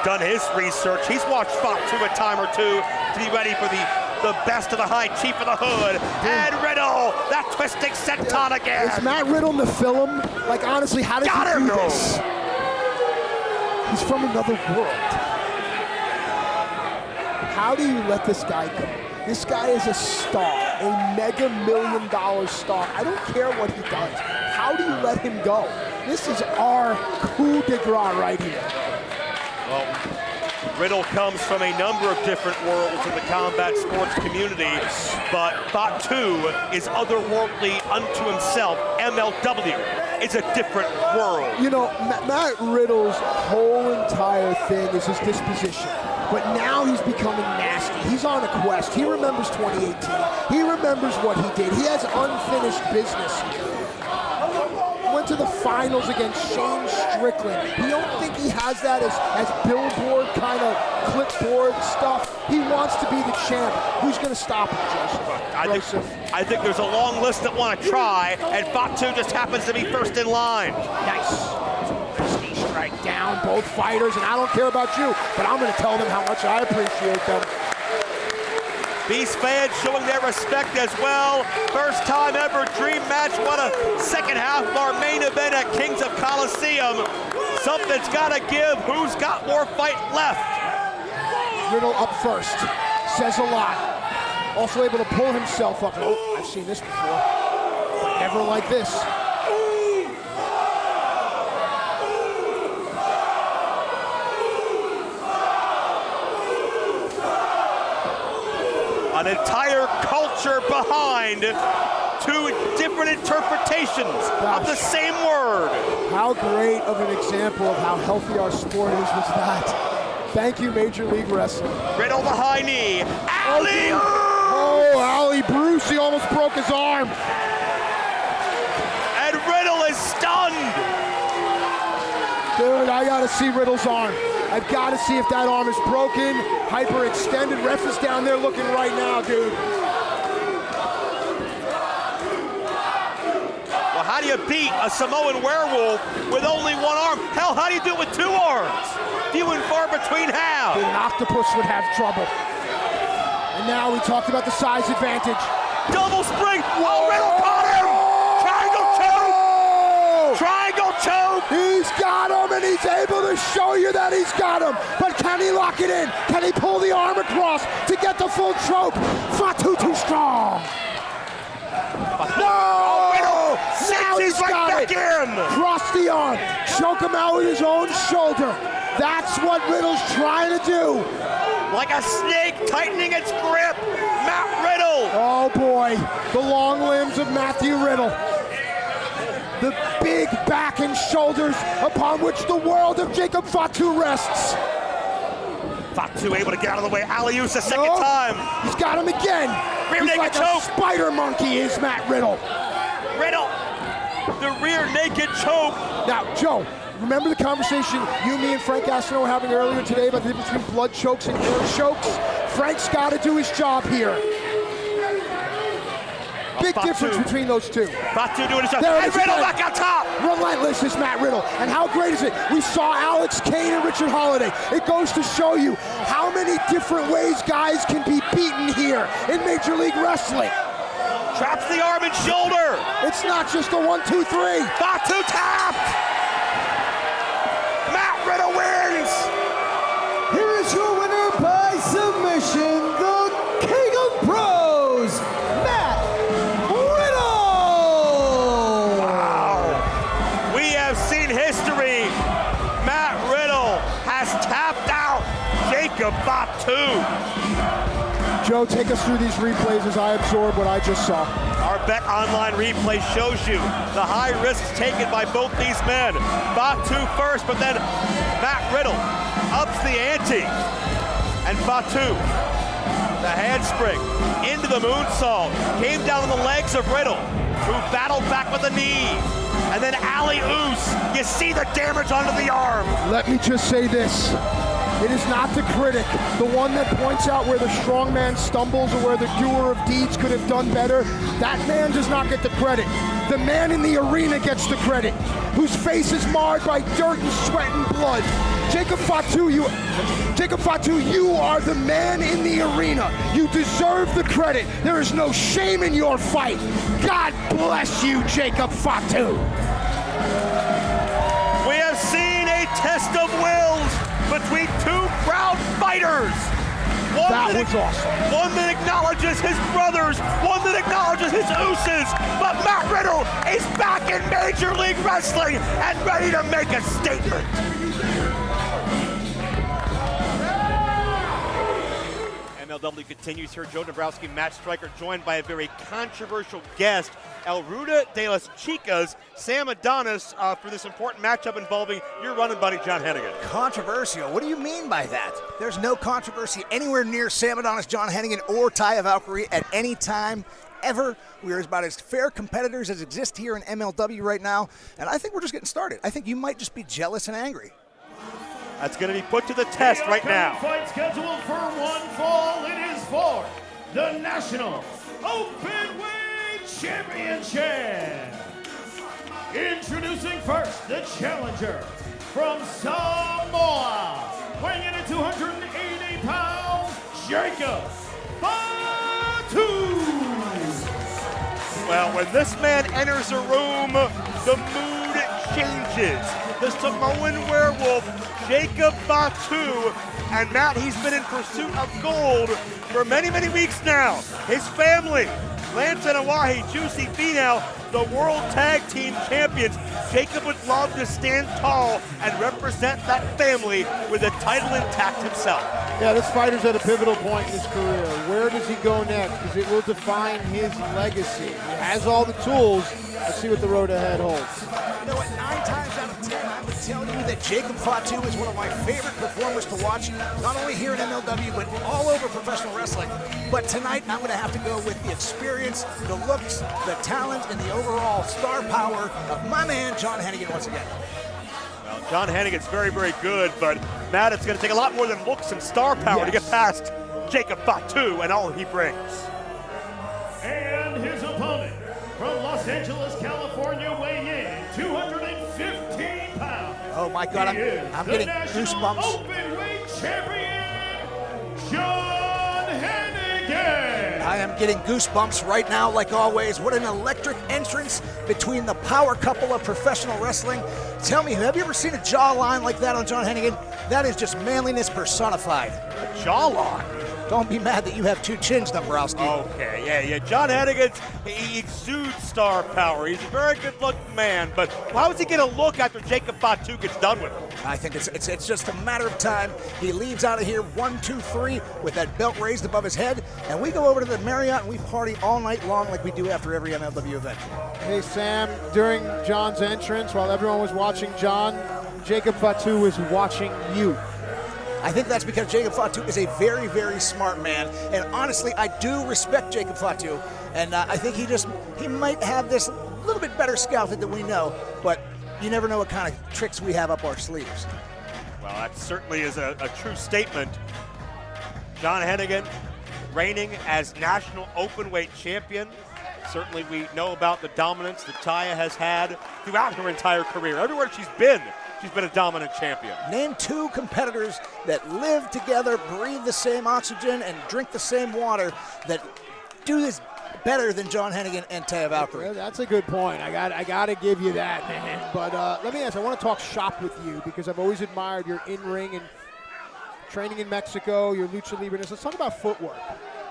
[SPEAKER 5] done his research. He's watched Fatu a time or two to be ready for the best of the high chief of the hood. And Riddle, that twisting senton again.
[SPEAKER 6] Is Matt Riddle Nephilim? Like, honestly, how does he do this? He's from another world. How do you let this guy go? This guy is a star, a mega $1 million star. I don't care what he does. How do you let him go? This is our coup de grace right here.
[SPEAKER 5] Well, Riddle comes from a number of different worlds in the combat sports community, but Fatu is otherworldly unto himself. MLW is a different world. You know,
[SPEAKER 6] Matt Riddle's whole entire thing is his disposition. But now he's becoming nasty. He's on a quest. He remembers 2018. He remembers what he did. He has unfinished business here. Went to the finals against Shane Strickland. You don't think he has that as billboard kind of clipboard stuff? He wants to be the champ. Who's going to stop him, Joseph?
[SPEAKER 5] I think there's a long list that want to try, and Fatu just happens to be first in line.
[SPEAKER 6] Nice. Right down, both fighters, and I don't care about you, but I'm going to tell them how much I appreciate them.
[SPEAKER 5] These fans showing their respect as well. First time ever dream match. What a second half of our main event at Kings of Coliseum. Something's got to give. Who's got more fight left?
[SPEAKER 6] Riddle up first. Says a lot. Also able to pull himself up. Oh, I've seen this before, but never like this.
[SPEAKER 5] An entire culture behind 2 different interpretations of the same word.
[SPEAKER 6] How great of an example of how healthy our sport is was that. Thank you, Major League Wrestling.
[SPEAKER 5] Riddle the high knee. Alley!
[SPEAKER 6] Oh, Alley Bruce, he almost broke his arm.
[SPEAKER 5] And Riddle is stunned.
[SPEAKER 6] Dude, I gotta see Riddle's arm. I've got to see if that arm is broken, hyperextended. Ref is down there looking right now, dude.
[SPEAKER 5] Well, how do you beat a Samoan werewolf with only 1 arm? Hell, how do you do it with 2 arms? Few and far between how?
[SPEAKER 6] Dude, an octopus would have trouble. And now we talked about the size advantage.
[SPEAKER 5] Double spring. Oh, Riddle caught him. Triangle choke. Triangle choke.
[SPEAKER 6] He's got him, and he He's able to show you that he's got him, but can he lock it in? Can he pull the arm across to get the full choke? Fatu too strong. No! Now he's got it. Cross the arm, choke him out with his own shoulder. That's what Riddle's trying to do.
[SPEAKER 5] Like a snake tightening its grip, Matt Riddle.
[SPEAKER 6] Oh boy, the long limbs of Matthew Riddle. The big back and shoulders upon which the world of Jacob Fatu rests.
[SPEAKER 5] Fatu able to get out of the way. Alley-oops a second time.
[SPEAKER 6] He's got him again.
[SPEAKER 5] Rear
[SPEAKER 6] He's
[SPEAKER 5] naked
[SPEAKER 6] like
[SPEAKER 5] choke.
[SPEAKER 6] a spider monkey is Matt Riddle.
[SPEAKER 5] Riddle, the rear naked choke.
[SPEAKER 6] Now, Joe, remember the conversation you, me, and Frank Gastineau were having earlier today about the difference between blood chokes and air chokes? Frank's got to do his job here. Big difference between those two.
[SPEAKER 5] Fatu doing his job.
[SPEAKER 6] There it
[SPEAKER 5] And
[SPEAKER 6] is
[SPEAKER 5] Riddle
[SPEAKER 6] again.
[SPEAKER 5] back on top.
[SPEAKER 6] Relentless is Matt Riddle. And how great is it? We saw Alex Kane and Richard Holiday. It goes to show you how many different ways guys can be beaten here in Major League Wrestling.
[SPEAKER 5] Traps the arm and shoulder.
[SPEAKER 6] It's not just a 1, 2, 3.
[SPEAKER 5] Fatu tapped. Matt Riddle wins.
[SPEAKER 4] Here is your winner by submission, the King of Pros, Matt Riddle!
[SPEAKER 5] Wow. We have seen history. Matt Riddle has tapped out Jacob Fatu.
[SPEAKER 6] Joe, take us through these replays as I absorb what I just saw.
[SPEAKER 5] Our Bet Online replay shows you the high risks taken by both these men. Fatu first, but then Matt Riddle ups the ante. And Fatu, the handspring into the moonsault, came down on the legs of Riddle, who battled back with a knee. And then alley-oops, you see the damage onto the arm.
[SPEAKER 6] Let me just say this. It is not the critic, the one that points out where the strong man stumbles or where the doer of deeds could have done better. That man does not get the credit. The man in the arena gets the credit, whose face is marred by dirt and sweat and blood. Jacob Fatu, you are the man in the arena. You deserve the credit. There is no shame in your fight. God bless you, Jacob Fatu.
[SPEAKER 5] We have seen a test of wills between two proud fighters.
[SPEAKER 6] That was awesome.
[SPEAKER 5] One that acknowledges his brothers, one that acknowledges his ooses. But Matt Riddle is back in Major League Wrestling and ready to make a statement. MLW continues here. Joe Dabrowski, Matt Stryker, joined by a very controversial guest, El Ruda de las Chicas, Sam Adonis, for this important matchup involving your running buddy, John Hennigan.
[SPEAKER 7] Controversial? What do you mean by that? There's no controversy anywhere near Sam Adonis, John Hennigan, or Taya Valkyrie at any time, ever. We are about as fair competitors as exist here in MLW right now, and I think we're just getting started. I think you might just be jealous and angry.
[SPEAKER 5] That's going to be put to the test right now.
[SPEAKER 3] Fight scheduled for one fall. It is for the National Openweight Championship. Introducing first the challenger from Samoa, weighing in at 280 pounds, Jacob Fatu.
[SPEAKER 5] Well, when this man enters a room, the mood changes. The Samoan werewolf, Jacob Fatu, and Matt, he's been in pursuit of gold for many, many weeks now. His family, Lance and Awahi, Juicy Finau, the World Tag Team Champions. Jacob would love to stand tall and represent that family with the title intact himself.
[SPEAKER 8] Yeah, this fighter's at a pivotal point in his career. Where does he go next? Because it will define his legacy. He has all the tools. Let's see what the road ahead holds.
[SPEAKER 7] You know what, 9 times out of 10, I would tell you that Jacob Fatu is one of my favorite performers to watch, not only here in MLW, but all over professional wrestling. But tonight, I'm going to have to go with the experience, the looks, the talent, and the overall star power of my man, John Hennigan, once again.
[SPEAKER 5] Well, John Hennigan's very, very good, but Matt, it's going to take a lot more than looks and star power to get past Jacob Fatu and all he brings.
[SPEAKER 3] And his opponent from Los Angeles, California, weighing in 215 pounds.
[SPEAKER 7] Oh my God, I'm getting goosebumps.
[SPEAKER 3] Openweight champion, John Hennigan.
[SPEAKER 7] I I am getting goosebumps right now, like always. What an electric entrance between the power couple of professional wrestling. Tell me, have you ever seen a jawline like that on John Hennigan? That is just manliness personified.
[SPEAKER 5] A jawline?
[SPEAKER 7] Don't be mad that you have 2 chins, Dombrowski.
[SPEAKER 5] Okay, yeah. John Hennigan, he exudes star power. He's a very good-looking man, but how is he going to look after Jacob Fatu gets done with him?
[SPEAKER 7] I think it's just a matter of time. He leaves out of here 1, 2, 3 with that belt raised above his head, and we go over to the Marriott and we party all night long like we do after every MLW event.
[SPEAKER 8] Hey, Sam, during John's entrance, while everyone was watching John, Jacob Fatu was watching you.
[SPEAKER 7] I think that's because Jacob Fatu is a very, very smart man, and honestly, I do respect Jacob Fatu, and I think he might have this a little bit better scouted than we know, but you never know what kind of tricks we have up our sleeves.
[SPEAKER 5] Well, that certainly is a true statement. John Hennigan reigning as national openweight champion. Certainly we know about the dominance that Taya has had throughout her entire career. Everywhere she's been a dominant champion.
[SPEAKER 7] Name 2 competitors that live together, breathe the same oxygen, and drink the same water that do this better than John Hennigan and Taya Valkyrie.
[SPEAKER 8] That's a good point. I got to give you that, man. But let me ask, I want to talk shop with you because I've always admired your in-ring and training in Mexico, your lucha libre-ness. Let's talk about footwork.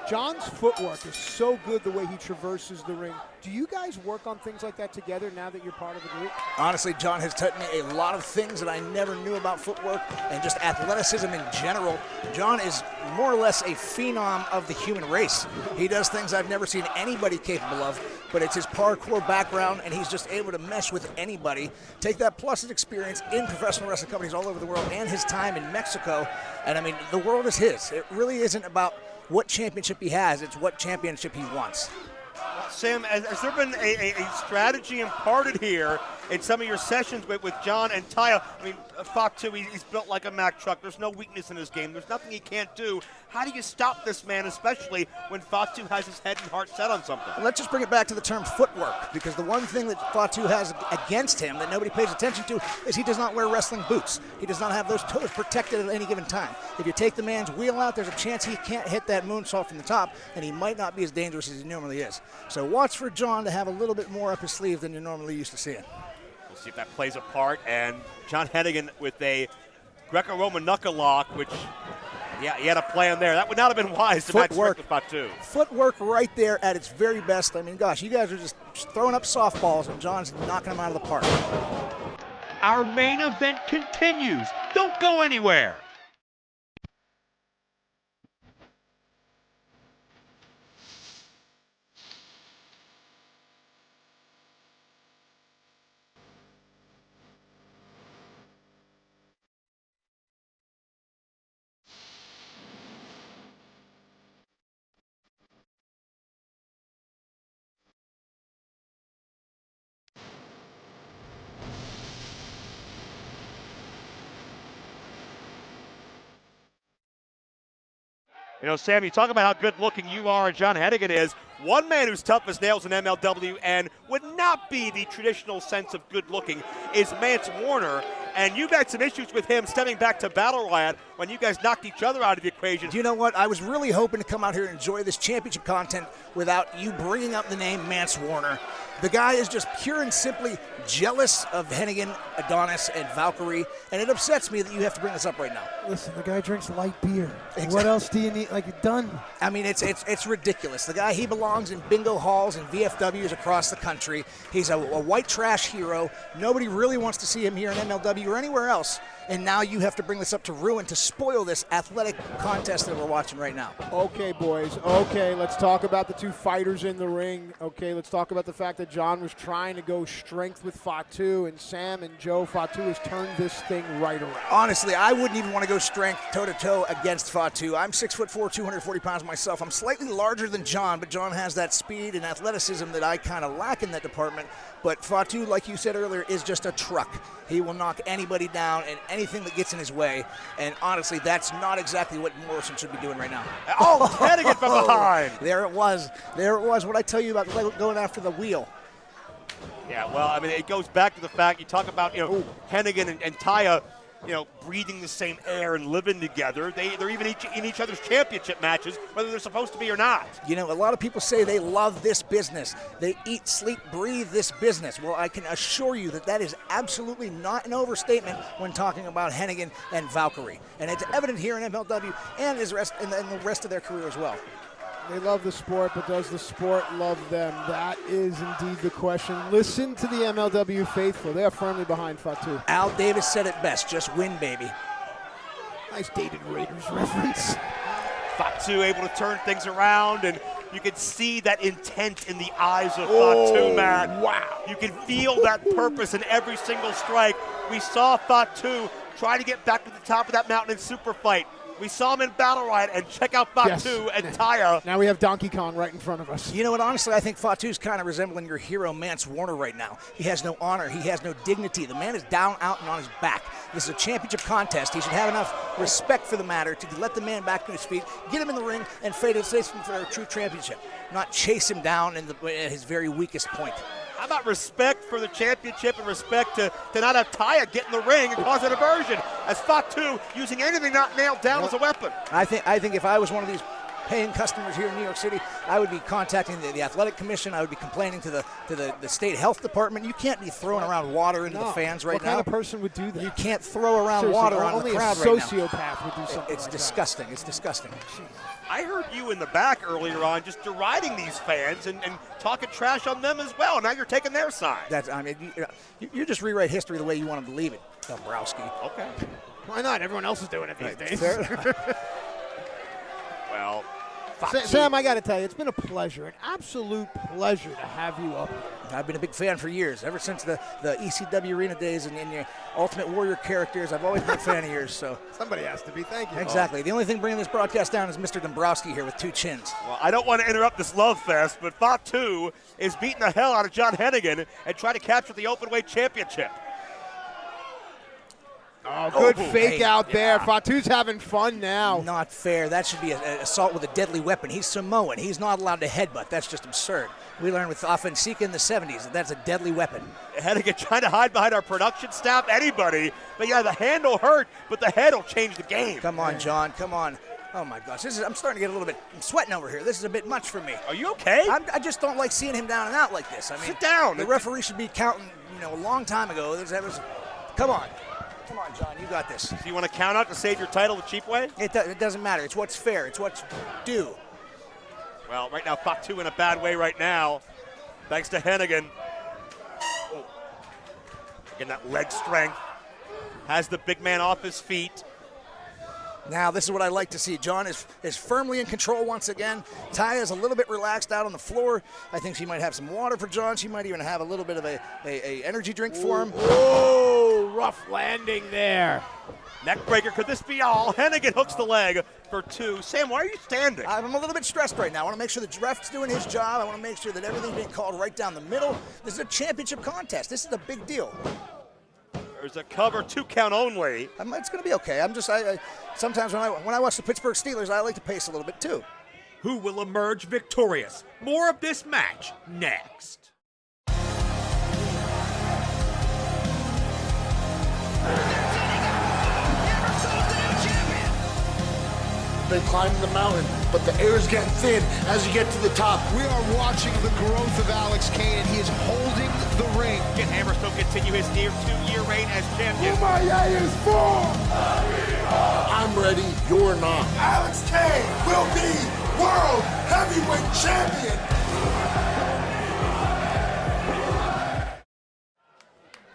[SPEAKER 8] John's footwork is so good the way he traverses the ring. Do you guys work on things like that together now that you're part of the group?
[SPEAKER 7] Honestly, John has taught me a lot of things that I never knew about footwork and just athleticism in general. John is more or less a phenom of the human race. He does things I've never seen anybody capable of, but it's his parkour background, and he's just able to mesh with anybody. Take that plus his experience in professional wrestling companies all over the world and his time in Mexico, and I mean, the world is his. It really isn't about what championship he has, it's what championship he wants.
[SPEAKER 5] Sam, has there been a strategy imparted here in some of your sessions with John and Taya? I mean, Fatu, he's built like a Mack truck. There's no weakness in his game. There's nothing he can't do. How do you stop this man, especially when Fatu has his head and heart set on something?
[SPEAKER 7] Let's just bring it back to the term footwork, because the one thing that Fatu has against him that nobody pays attention to is he does not wear wrestling boots. He does not have those toes protected at any given time. If you take the man's wheel out, there's a chance he can't hit that moonsault from the top, and he might not be as dangerous as he normally is. So watch for John to have a little bit more up his sleeve than you're normally used to seeing.
[SPEAKER 5] We'll see if that plays a part. And John Hennigan with a Greco-Roman knuckle lock, which, yeah, he had a plan there. That would not have been wise to match with Fatu.
[SPEAKER 7] Footwork right there at its very best. I mean, gosh, you guys are just throwing up softballs, and John's knocking them out of the park.
[SPEAKER 9] Our main event continues. Don't go anywhere.
[SPEAKER 5] You know, Sam, you talk about how good-looking you are and John Hennigan is. One man who's tough as nails in MLW and would not be the traditional sense of good-looking is Mance Warner. And you've had some issues with him stemming back to Battle Riot when you guys knocked each other out of the equation.
[SPEAKER 7] You know what? I was really hoping to come out here and enjoy this championship content without you bringing up the name Mance Warner. The guy is just pure and simply jealous of Hennigan, Adonis, and Valkyrie, and it upsets me that you have to bring this up right now.
[SPEAKER 4] Listen, the guy drinks light beer.
[SPEAKER 7] Exactly.
[SPEAKER 4] What else do you need? Like, done.
[SPEAKER 7] I mean, it's ridiculous. The guy, he belongs in bingo halls and VFWs across the country. He's a white trash hero. Nobody really wants to see him here in MLW or anywhere else. And now you have to bring this up to ruin to spoil this athletic contest that we're watching right now.
[SPEAKER 8] Okay, boys. Okay, let's talk about the two fighters in the ring. Okay, let's talk about the fact that John was trying to go strength with Fatu, and Sam and Joe, Fatu has turned this thing right around.
[SPEAKER 7] Honestly, I wouldn't even want to go strength toe-to-toe against Fatu. I'm 6'4", 240 pounds myself. I'm slightly larger than John, but John has that speed and athleticism that I kind of lack in that department. But Fatu, like you said earlier, is just a truck. He will knock anybody down and anything that gets in his way. And honestly, that's not exactly what Morrison should be doing right now.
[SPEAKER 5] Oh, Hennigan from behind.
[SPEAKER 7] There it was. There it was. What I tell you about going after the wheel.
[SPEAKER 5] Yeah, well, I mean, it goes back to the fact you talk about, you know, Hennigan and Taya. breathing the same air and living together. They're even in each other's championship matches, whether they're supposed to be or not.
[SPEAKER 7] A lot of people say they love this business. They eat, sleep, breathe this business. Well, I can assure you that is absolutely not an overstatement when talking about Hennigan and Valkyrie. And it's evident here in MLW and the rest of their career as well.
[SPEAKER 8] They love the sport, but does the sport love them? That is indeed the question. Listen to the MLW faithful. They are firmly behind Fatu.
[SPEAKER 7] Al Davis said it best, just win, baby.
[SPEAKER 8] Nice dated Raiders reference.
[SPEAKER 5] Fatu able to turn things around, and you can see that intent in the eyes of Fatu, man.
[SPEAKER 8] Wow.
[SPEAKER 5] You can feel that purpose in every single strike. We saw Fatu try to get back to the top of that mountain in super fight. We saw him in Battle Riot, and check out Fatu and Taya.
[SPEAKER 8] Now we have Donkey Kong right in front of us.
[SPEAKER 7] You know what, honestly, I think Fatu's kind of resembling your hero, Mance Warner, right now. He has no honor. He has no dignity. The man is down, out, and on his back. This is a championship contest. He should have enough respect for the matter to let the man back to his feet, get him in the ring, and fight him for a true championship, not chase him down at his very weakest point.
[SPEAKER 5] How about respect for the championship and respect to not have Taya get in the ring and cause a diversion, as Fatu using anything not nailed down as a weapon?
[SPEAKER 7] I think if I was one of these paying customers here in New York City, I would be contacting the athletic commission. I would be complaining to the state health department. You can't be throwing around water into the fans right now.
[SPEAKER 8] What kind of person would do that?
[SPEAKER 7] You can't throw around water on the crowd right now.
[SPEAKER 8] Only a sociopath would do something
[SPEAKER 7] It's
[SPEAKER 8] like
[SPEAKER 7] disgusting.
[SPEAKER 8] that.
[SPEAKER 7] It's disgusting.
[SPEAKER 5] I heard you in the back earlier on just deriding these fans and talking trash on them as well. Now you're taking their side.
[SPEAKER 7] You just rewrite history the way you want to believe it, Dombrowski.
[SPEAKER 5] Okay.
[SPEAKER 8] Why not? Everyone else is doing it these days.
[SPEAKER 5] Well,
[SPEAKER 8] Sam, I got to tell you, it's been a pleasure, an absolute pleasure to have you up here.
[SPEAKER 7] I've been a big fan for years, ever since the ECW Arena days and your Ultimate Warrior characters. I've always been a fan of yours. So
[SPEAKER 8] somebody has to be. Thank you.
[SPEAKER 7] Exactly. The only thing bringing this broadcast down is Mr. Dombrowski here with two chins.
[SPEAKER 5] Well, I don't want to interrupt this love fest, but Fatu is beating the hell out of John Hennigan and trying to capture the Openweight Championship.
[SPEAKER 8] Oh, good fake out there. Fatu's having fun now.
[SPEAKER 7] Not fair. That should be an assault with a deadly weapon. He's Samoan. He's not allowed to headbutt. That's just absurd. We learned with Offensika in the 70s that that's a deadly weapon.
[SPEAKER 5] Hennigan trying to hide behind our production staff, anybody. But yeah, the hand will hurt, but the head will change the game.
[SPEAKER 7] Come on, John. Come on. Oh, my gosh. I'm starting to get a little bit sweating over here. This is a bit much for me.
[SPEAKER 5] Are you okay?
[SPEAKER 7] I just don't like seeing him down and out like this. I mean,
[SPEAKER 5] sit down.
[SPEAKER 7] The referee should be counting, a long time ago. Come on. Come on, John, you got this.
[SPEAKER 5] So you want to count out to save your title the cheap way?
[SPEAKER 7] It doesn't matter. It's what's fair. It's what's due.
[SPEAKER 5] Well, right now, Fatu in a bad way right now, thanks to Hennigan. Oh. Again, that leg strength has the big man off his feet.
[SPEAKER 7] Now, this is what I like to see. John is firmly in control once again. Taya is a little bit relaxed out on the floor. I think she might have some water for John. She might even have a little bit of a energy drink for him.
[SPEAKER 8] Oh, rough landing there.
[SPEAKER 5] Neck breaker, could this be all? Hennigan hooks the leg for two. Sam, why are you standing?
[SPEAKER 7] I'm a little bit stressed right now. I want to make sure the ref's doing his job. I want to make sure that everything's being called right down the middle. This is a championship contest. This is a big deal.
[SPEAKER 5] There's a cover, 2 count only.
[SPEAKER 7] It's going to be okay. Sometimes when I watch the Pittsburgh Steelers, I like to pace a little bit too.
[SPEAKER 9] Who will emerge victorious? More of this match next.
[SPEAKER 10] They climbed the mountain, but the air is getting thin as you get to the top.
[SPEAKER 6] We are watching the growth of Alex Kane, and he is holding the ring.
[SPEAKER 5] Can Hammerstone continue his near 2-year reign as champion?
[SPEAKER 10] I'm ready, you're not. Alex Kane will be World Heavyweight Champion.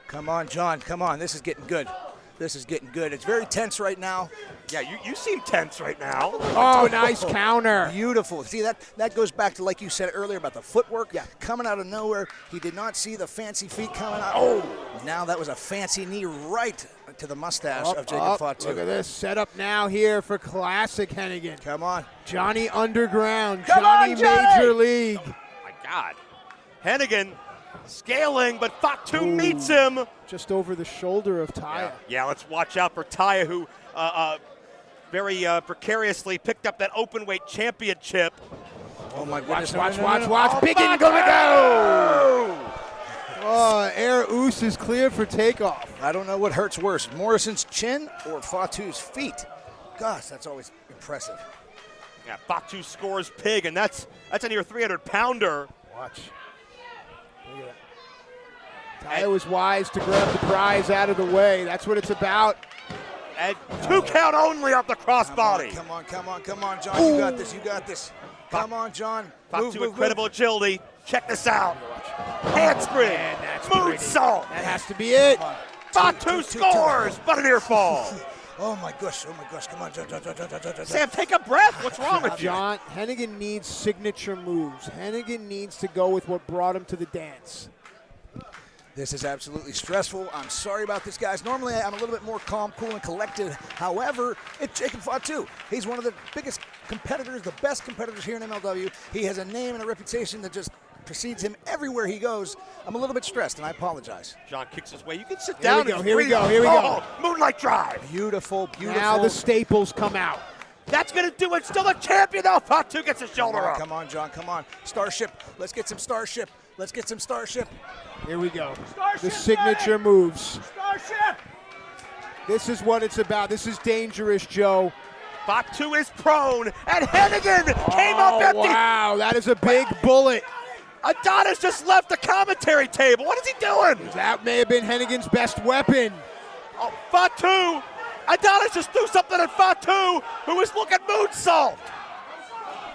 [SPEAKER 7] Come on, John, come on. This is getting good. This is getting good. It's very tense right now.
[SPEAKER 5] Yeah, you seem tense right now.
[SPEAKER 8] Oh, nice counter.
[SPEAKER 7] Beautiful. See, that goes back to, like you said earlier, about the footwork. Yeah. Coming out of nowhere. He did not see the fancy feet coming out. Oh, now that was a fancy knee right to the mustache of Jacob Fatu.
[SPEAKER 8] Look at this. Set up now here for classic Hennigan.
[SPEAKER 7] Come on.
[SPEAKER 8] Johnny Underground.
[SPEAKER 7] Johnny
[SPEAKER 8] Major League.
[SPEAKER 5] Oh, my God. Hennigan scaling, but Fatu meets him.
[SPEAKER 8] Just over the shoulder of Taya.
[SPEAKER 5] Yeah, let's watch out for Taya, who very precariously picked up that Openweight Championship.
[SPEAKER 7] Oh, my goodness.
[SPEAKER 8] Watch. Big and gonna go. Oh, Air Uso. Morris is clear for takeoff.
[SPEAKER 7] I don't know what hurts worse, Morrison's chin or Fatu's feet. Gosh, that's always impressive.
[SPEAKER 5] Yeah, Fatu scores pig, and that's a near 300-pounder.
[SPEAKER 8] Watch. Look at that. Taya was wise to grab the prize out of the way. That's what it's about.
[SPEAKER 5] And 2 count only off the crossbody.
[SPEAKER 7] Come on, John. You got this. Come on, John.
[SPEAKER 5] Fatu incredible agility. Check this out. Handspring. Moonsault.
[SPEAKER 8] That has to be it.
[SPEAKER 5] Fatu scores, but an ear fall.
[SPEAKER 7] Oh my gosh. Come on, John.
[SPEAKER 5] Sam, take a breath. What's wrong with you?
[SPEAKER 8] John, Hennigan needs signature moves. Hennigan needs to go with what brought him to the dance.
[SPEAKER 7] This is absolutely stressful. I'm sorry about this, guys. Normally, I'm a little bit more calm, cool, and collected. However, it's Jacob Fatu. He's one of the biggest competitors, the best competitors here in MLW. He has a name and a reputation that just precedes him everywhere he goes. I'm a little bit stressed, and I apologize.
[SPEAKER 5] John kicks his way. You can sit down.
[SPEAKER 8] Here we go.
[SPEAKER 5] Moonlight drive.
[SPEAKER 7] Beautiful.
[SPEAKER 8] Now the staples come out.
[SPEAKER 5] That's going to do it. Still the champion, though. Fatu gets his shoulder up.
[SPEAKER 7] Come on, John. Come on. Starship. Let's get some Starship.
[SPEAKER 8] Here we go. The signature moves.
[SPEAKER 5] Starship.
[SPEAKER 8] This is what it's about. This is dangerous, Joe.
[SPEAKER 5] Fatu is prone, and Hennigan came up empty.
[SPEAKER 8] Wow, that is a big bullet.
[SPEAKER 5] Adonis just left the commentary table. What is he doing?
[SPEAKER 8] That may have been Hennigan's best weapon.
[SPEAKER 5] Oh, Fatu. Adonis just threw something at Fatu, who was looking moonsault.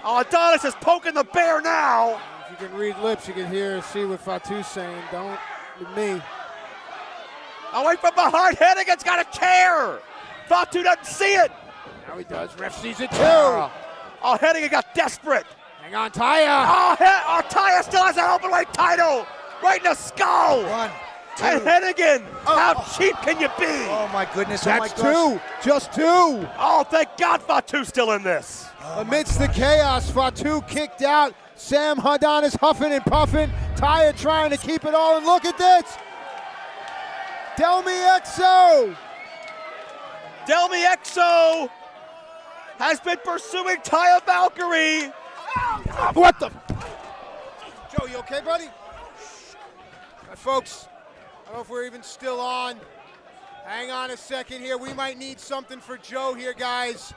[SPEAKER 5] Oh, Adonis is poking the bear now.
[SPEAKER 8] If you can read lips, you can see what Fatu's saying. Don't with me.
[SPEAKER 5] Away from behind, Hennigan's got a chair. Fatu doesn't see it.
[SPEAKER 8] Now he does. Ref sees it too.
[SPEAKER 5] Oh, Hennigan got desperate.
[SPEAKER 8] Hang on, Taya.
[SPEAKER 5] Oh, Taya still has an open weight title. Right in the skull.
[SPEAKER 7] 1, 2.
[SPEAKER 5] And Hennigan, how cheap can you be?
[SPEAKER 7] Oh my goodness.
[SPEAKER 8] That's
[SPEAKER 7] oh my gosh.
[SPEAKER 8] 2. Just 2.
[SPEAKER 5] Oh, thank God Fatu's still in this.
[SPEAKER 8] Amidst the chaos, Fatu kicked out. Sam Adonis huffing and puffing. Taya trying to keep it all. And look at this. Delmi Exo.
[SPEAKER 5] Delmi Exo has been pursuing Taya Valkyrie.
[SPEAKER 8] What the? Joe, you okay, buddy? All right, folks, I don't know if we're even still on. Hang on a second here. We might need something for Joe here, guys.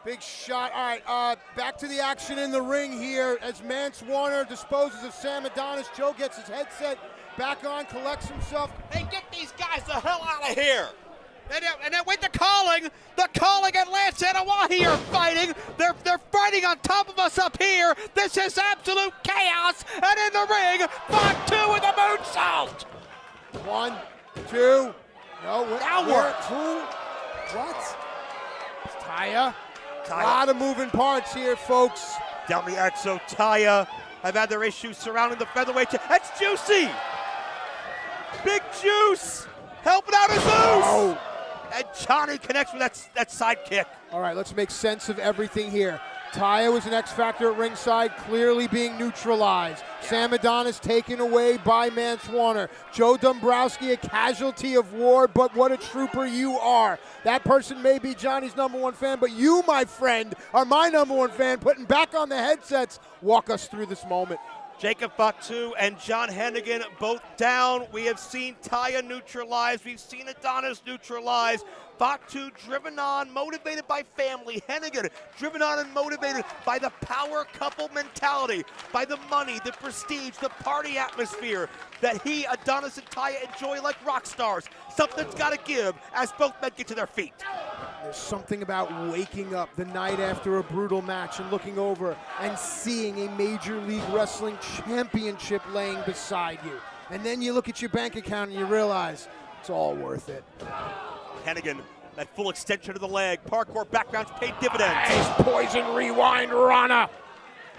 [SPEAKER 8] Big shot. All right, back to the action in the ring here as Mance Warner disposes of Sam Adonis. Joe gets his headset back on, collects himself.
[SPEAKER 5] Hey, get these guys the hell out of here. And then with the calling and Lance Anawahi are fighting. They're fighting on top of us up here. This is absolute chaos. And in the ring, Fatu with a moonsault.
[SPEAKER 8] 1, 2. No,
[SPEAKER 5] Downward.
[SPEAKER 8] 2. What? It's Taya. A lot of moving parts here, folks.
[SPEAKER 5] Delmi Exo, Taya have had their issues surrounding the featherweight. That's Juicy. Big Juice helping out his moves. And Johnny connects with that side kick.
[SPEAKER 8] All right, let's make sense of everything here. Taya was an X factor at ringside, clearly being neutralized. Sam Adonis taken away by Mance Warner. Joe Dombrowski, a casualty of war, but what a trooper you are. That person may be Johnny's #1 fan, but you, my friend, are my #1 fan, putting back on the headsets. Walk us through this moment.
[SPEAKER 5] Jacob Fatu and John Hennigan both down. We have seen Taya neutralized. We've seen Adonis neutralized. Fatu driven on, motivated by family. Hennigan driven on and motivated by the power couple mentality, by the money, the prestige, the party atmosphere that he, Adonis, and Taya enjoy like rock stars. Something's got to give as both men get to their feet.
[SPEAKER 8] There's something about waking up the night after a brutal match and looking over and seeing a Major League Wrestling championship laying beside you. And then you look at your bank account and you realize it's all worth it.
[SPEAKER 5] Hennigan, that full extension of the leg. Parkour backgrounds paid dividends.
[SPEAKER 8] Nice poison rewind Rana.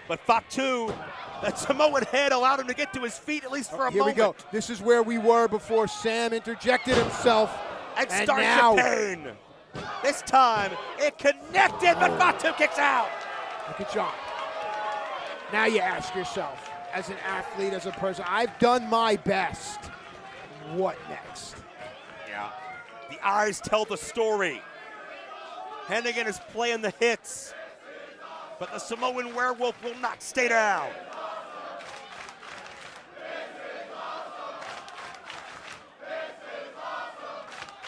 [SPEAKER 5] But Fatu, that Samoan head allowed him to get to his feet at least for a moment.
[SPEAKER 8] Here we go. This is where we were before Sam interjected himself.
[SPEAKER 5] And
[SPEAKER 8] and
[SPEAKER 5] starts
[SPEAKER 8] now,
[SPEAKER 5] the pain. This time, it connected, but Fatu kicks out.
[SPEAKER 8] Look at John. Now you ask yourself, as an athlete, as a person, I've done my best. What next?
[SPEAKER 5] Yeah. The eyes tell the story. Hennigan is playing the hits, but the Samoan werewolf will not stay down.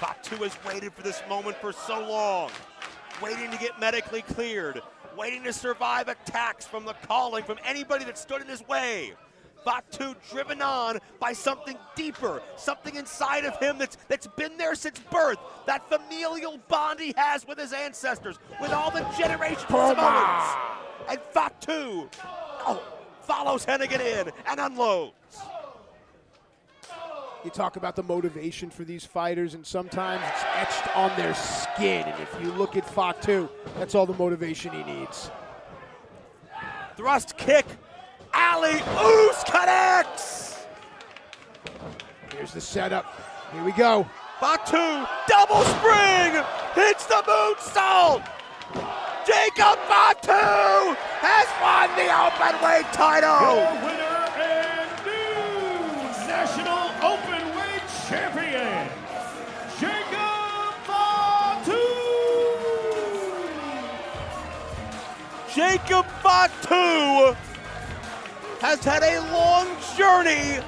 [SPEAKER 5] Fatu has waited for this moment for so long, waiting to get medically cleared, waiting to survive attacks from the calling from anybody that stood in his way. Fatu driven on by something deeper, something inside of him that's been there since birth, that familial bond he has with his ancestors, with all the generations of Samoans. And Fatu follows Hennigan in and unloads.
[SPEAKER 8] You talk about the motivation for these fighters, and sometimes it's etched on their skin. And if you look at Fatu, that's all the motivation he needs.
[SPEAKER 5] Thrust kick, alley, Oos connects!
[SPEAKER 8] Here's the setup. Here we go.
[SPEAKER 5] Fatu, double spring, hits the moonsault! Jacob Fatu has won the openweight title!
[SPEAKER 3] Your winner and new national openweight champion, Jacob Fatu!
[SPEAKER 5] Jacob Fatu has had a long journey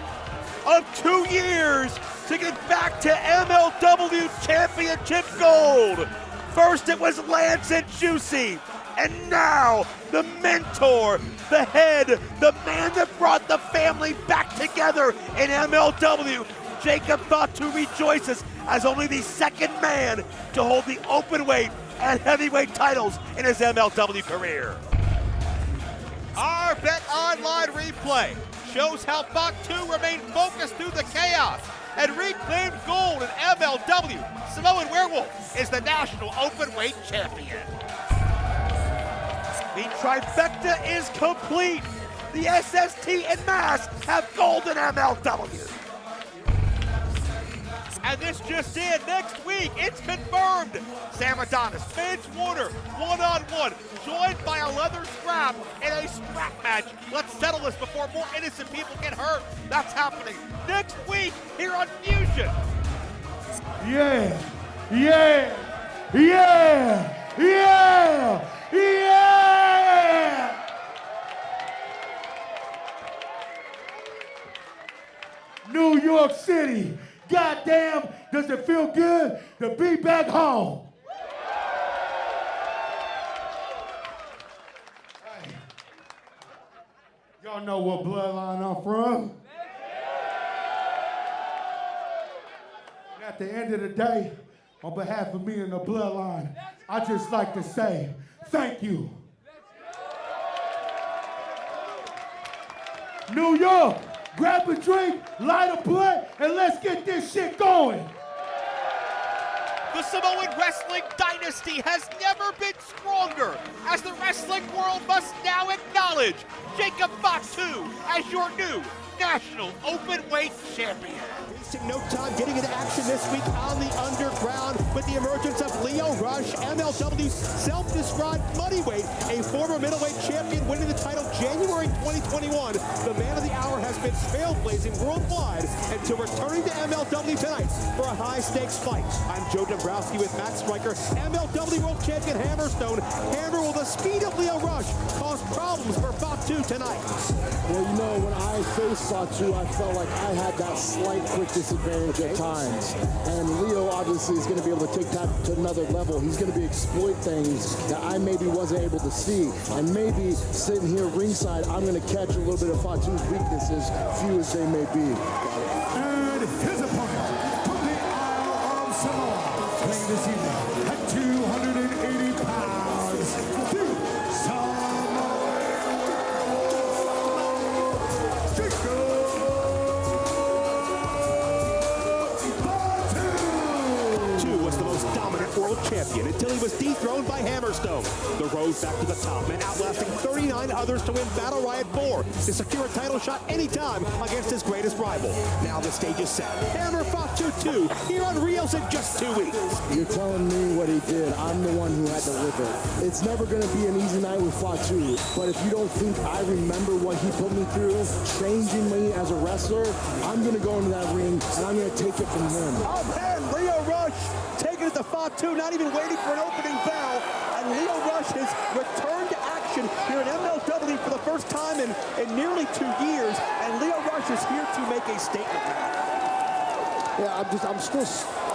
[SPEAKER 5] of 2 years to get back to MLW Championship gold. First it was Lance and Juicy, and now the mentor, the head, the man that brought the family back together in MLW. Jacob Fatu rejoices as only the second man to hold the openweight and heavyweight titles in his MLW career. Our Bet Online replay shows how Fatu remained focused through the chaos and reclaimed gold in MLW. Samoan Werewolf is the national openweight champion. The trifecta is complete. The SST and Mass have gold in MLW. And this just in, next week, it's confirmed. Sam Adonis, Vince Warner, one-on-one, joined by a leather strap in a scrap match. Let's settle this before more innocent people get hurt. That's happening next week here on Fusion.
[SPEAKER 3] Yeah, yeah, yeah, yeah, yeah! New York City, goddamn, does it feel good to be back home? Hey, y'all know what bloodline I'm from? At the end of the day, on behalf of me and the bloodline, I just like to say thank you. New York, grab a drink, light a blunt, and let's get this shit going.
[SPEAKER 5] The Samoan wrestling dynasty has never been stronger, as the wrestling world must now acknowledge Jacob Fatu as your new national openweight champion.
[SPEAKER 11] Wasting no time getting into action this week on the underground with the emergence of Lio Rush, MLW's self-described moneyweight, a former middleweight champion winning the title January 2021. The man of the hour has been trailblazing worldwide until returning to MLW tonight for a high-stakes fight. I'm Joe Dombrowski with Matt Stryker. MLW World Champion Hammerstone. Hammer, will the speed of Lio Rush cause problems for Fatu tonight?
[SPEAKER 12] Well, you know, when I faced Fatu, I felt like I had that slight quick disadvantage at times. And Lio obviously is going to be able to take that to another level. He's going to be exploit things that I maybe wasn't able to see. And maybe sitting here ringside, I'm going to catch a little bit of Fatu's weaknesses, few as they may be.
[SPEAKER 3] And his opponent from the Isle of Samoa, playing this evening at 280 pounds, the Samoan
[SPEAKER 11] world champion until he was dethroned by Hammerstone. The road back to the top and outlasting 39 others to win Battle Riot 4 to secure a title shot anytime against his greatest rival. Now the stage is set. Hammer Fatu 2 here on Rios in just 2 weeks.
[SPEAKER 12] You're telling me what he did. I'm the one who had to live it. It's never going to be an easy night with Fatu, but if you don't think I remember what he put me through, changing me as a wrestler, I'm going to go into that ring and I'm going to take it from him.
[SPEAKER 11] Oh man, Lio Rush taking it to Fatu, not even waiting for an opening bell, and Lio Rush has returned to action here in MLW for the first time in nearly 2 years, and Lio Rush is here to make a statement.
[SPEAKER 12] Yeah, I'm still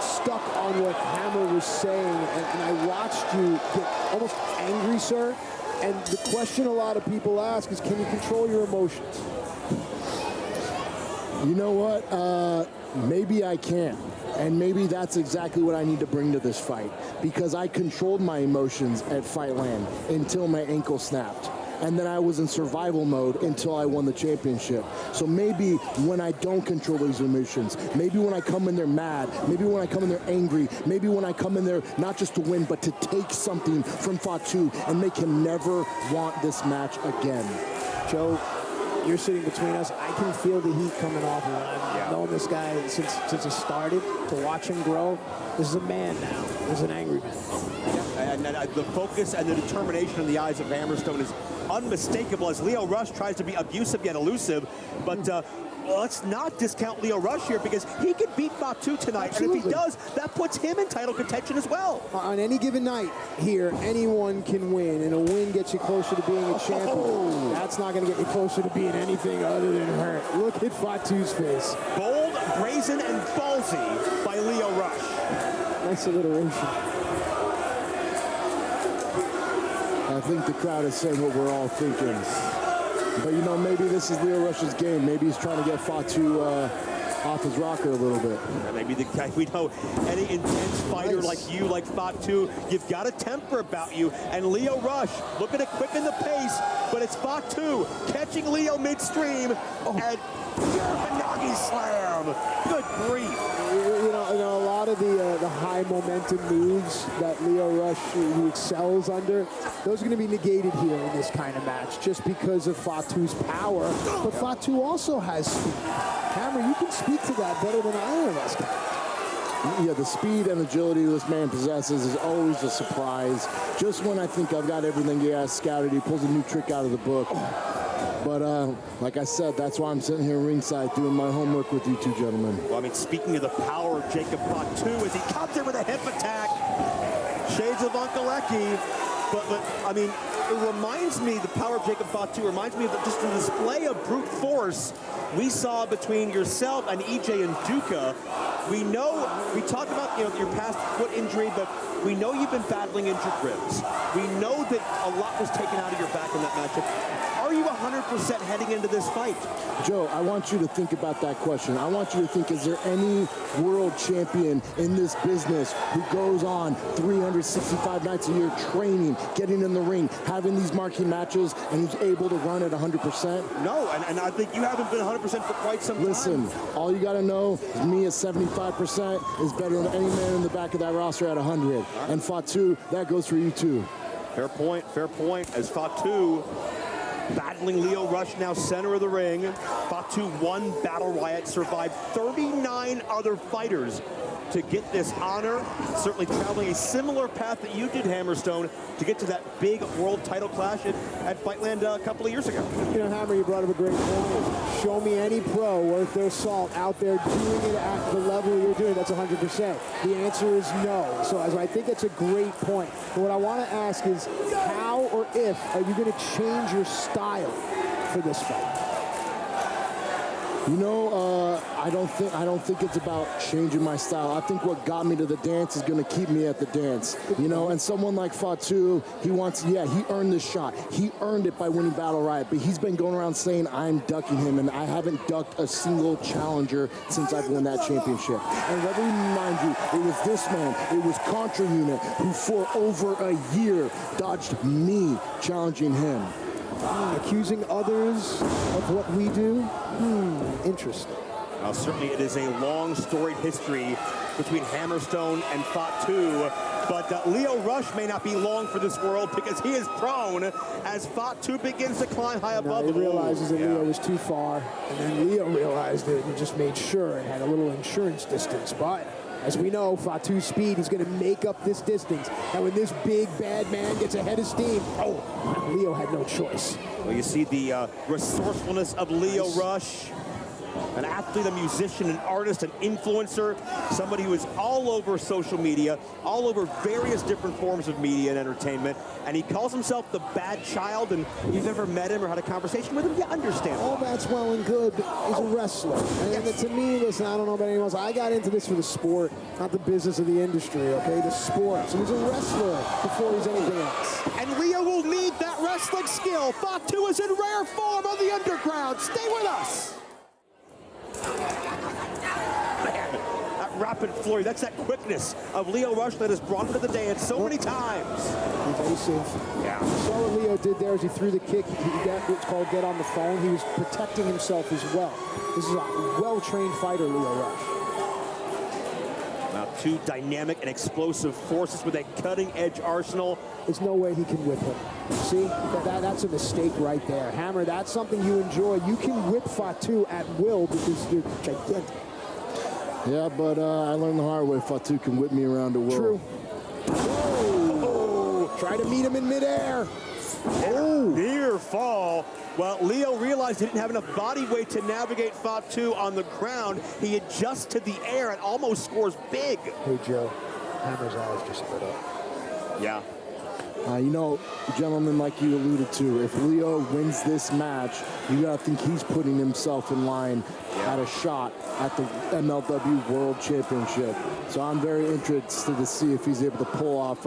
[SPEAKER 8] stuck on what Hammer was saying, and I watched you get almost angry, sir. And the question a lot of people ask is, can you control your emotions?
[SPEAKER 12] You know what? Maybe I can. And maybe that's exactly what I need to bring to this fight, because I controlled my emotions at Fightland until my ankle snapped. And then I was in survival mode until I won the championship. So maybe when I don't control these emotions, maybe when I come in there mad, maybe when I come in there angry, maybe when I come in there not just to win, but to take something from Fatu and make him never want this match again.
[SPEAKER 8] Joe, you're sitting between us. I can feel the heat coming off of him. I've known this guy since he started. To watch him grow, this is a man now. This is an angry man.
[SPEAKER 5] And the focus and the determination in the eyes of Hammerstone is unmistakable as Lio Rush tries to be abusive yet elusive. But let's not discount Lio Rush here, because he could beat Fatu tonight.
[SPEAKER 8] Absolutely.
[SPEAKER 5] And if he does, that puts him in title contention as well.
[SPEAKER 8] On any given night here, anyone can win, and a win gets you closer to being a champion. That's not going to get you closer to being anything other than hurt. Look at Fatu's face.
[SPEAKER 5] Bold, brazen, and ballsy by Lio Rush.
[SPEAKER 8] Nice alliteration.
[SPEAKER 12] I think the crowd is saying what we're all thinking. But, you know, maybe this is Lio Rush's game. Maybe he's trying to get Fatu off his rocker a little bit.
[SPEAKER 5] Yeah, maybe the guy, we know any intense fighter like you, like Fatu, you've got a temper about you. And Lio Rush looking to quicken the pace, but it's Fatu catching Lio midstream and Hennigan slam. Good grief.
[SPEAKER 8] You know, a lot of the high momentum moves that Lio Rush he excels under, those are going to be negated here in this kind of match, just because of Fatu's power. But Fatu also has speed. Hammer, you can speak to that better than I am, us guys.
[SPEAKER 12] Yeah, the speed and agility this man possesses is always a surprise. Just when I think I've got everything he has scouted, he pulls a new trick out of the book. But like I said, that's why I'm sitting here ringside doing my homework with you two gentlemen.
[SPEAKER 5] Well, I mean, speaking of the power of Jacob Fatu, as he comes in with a hip attack, shades of Uncle Eki. But I mean, it reminds me, the power of Jacob Fatu reminds me of just the display of brute force we saw between yourself and EJ and Duca. We know, we talked about, you know, your past foot injury, but we know you've been battling injured ribs. We know that a lot was taken out of your back in that matchup. Are you 100% heading into this fight?
[SPEAKER 12] Joe, I want you to think about that question. I want you to think, is there any world champion in this business who goes on 365 nights a year training, getting in the ring, having these marquee matches, and who's able to run at 100%?
[SPEAKER 5] No, and I think you haven't been 100% for quite some time.
[SPEAKER 12] Listen, all you got to know is me at 75% is better than any man in the back of that roster at 100. And Fatu, that goes for you too.
[SPEAKER 5] Fair point, as Fatu battling Lio Rush, now center of the ring. Fatu won Battle Riot, survived 39 other fighters to get this honor. Certainly traveling a similar path that you did, Hammerstone, to get to that big world title clash at Fightland a couple of years ago.
[SPEAKER 8] You know, Hammer, you brought up a great point. Show me any pro worth their salt out there doing it at the level you're doing. That's 100%. The answer is no. So I think it's a great point. But what I want to ask is, how or if are you going to change your style for this fight?
[SPEAKER 12] You know, I don't think it's about changing my style. I think what got me to the dance is going to keep me at the dance. You know, and someone like Fatu, he earned this shot. He earned it by winning Battle Riot, but he's been going around saying I'm ducking him, and I haven't ducked a single challenger since I've won that championship. And let me remind you, it was this man, it was Contra Unit, who for over a year dodged me challenging him.
[SPEAKER 8] Accusing others of what we do? Interesting.
[SPEAKER 5] Well, certainly it is a long storied history between Hammerstone and Fatu, but Lio Rush may not be long for this world, because he is prone as Fatu begins to climb high above him.
[SPEAKER 8] He realizes that Lio was too far, and then Lio realized it and just made sure it had a little insurance distance. But as we know, Fatu's speed, he's going to make up this distance. And when this big bad man gets ahead of steam, Lio had no choice.
[SPEAKER 5] Well, you see the resourcefulness of Lio Rush. an athlete, a musician, an artist, an influencer, somebody who is all over social media, all over various different forms of media and entertainment, and he calls himself the bad child, and if you've ever met him or had a conversation with him, you understand.
[SPEAKER 8] All that's well and good, but he's a wrestler. And to me, listen, I don't know about anyone else, I got into this for the sport, not the business of the industry, okay? The sport. So he's a wrestler before he's anything else.
[SPEAKER 11] And Leo will need that wrestling skill. Fatu is in rare form on the underground. Stay with us.
[SPEAKER 5] Man, that rapid flurry, that's that quickness of Lio Rush that has brought him to the dance so many times.
[SPEAKER 8] Evasive.
[SPEAKER 5] Yeah.
[SPEAKER 8] You saw what Leo did there as he threw the kick. He got what's called get on the phone. He was protecting himself as well. This is a well-trained fighter, Lio Rush.
[SPEAKER 5] Now, two dynamic and explosive forces with a cutting-edge arsenal.
[SPEAKER 8] There's no way he can whip him. See, that's a mistake right there. Hammer, that's something you enjoy. You can whip Fatu at will because you're gigantic.
[SPEAKER 12] Yeah, but I learned the hard way. Fatu can whip me around the world.
[SPEAKER 8] True. Oh. Try to meet him in midair.
[SPEAKER 5] Oh, near fall. Well, Leo realized he didn't have enough body weight to navigate Fatu on the ground. He adjusts to the air and almost scores big.
[SPEAKER 8] Hey, Joe. Hammer's eyes just lit up.
[SPEAKER 5] Yeah.
[SPEAKER 12] You know, gentlemen, like you alluded to, if Leo wins this match, you got to think he's putting himself in line at a shot at the MLW World Championship. So I'm very interested to see if he's able to pull off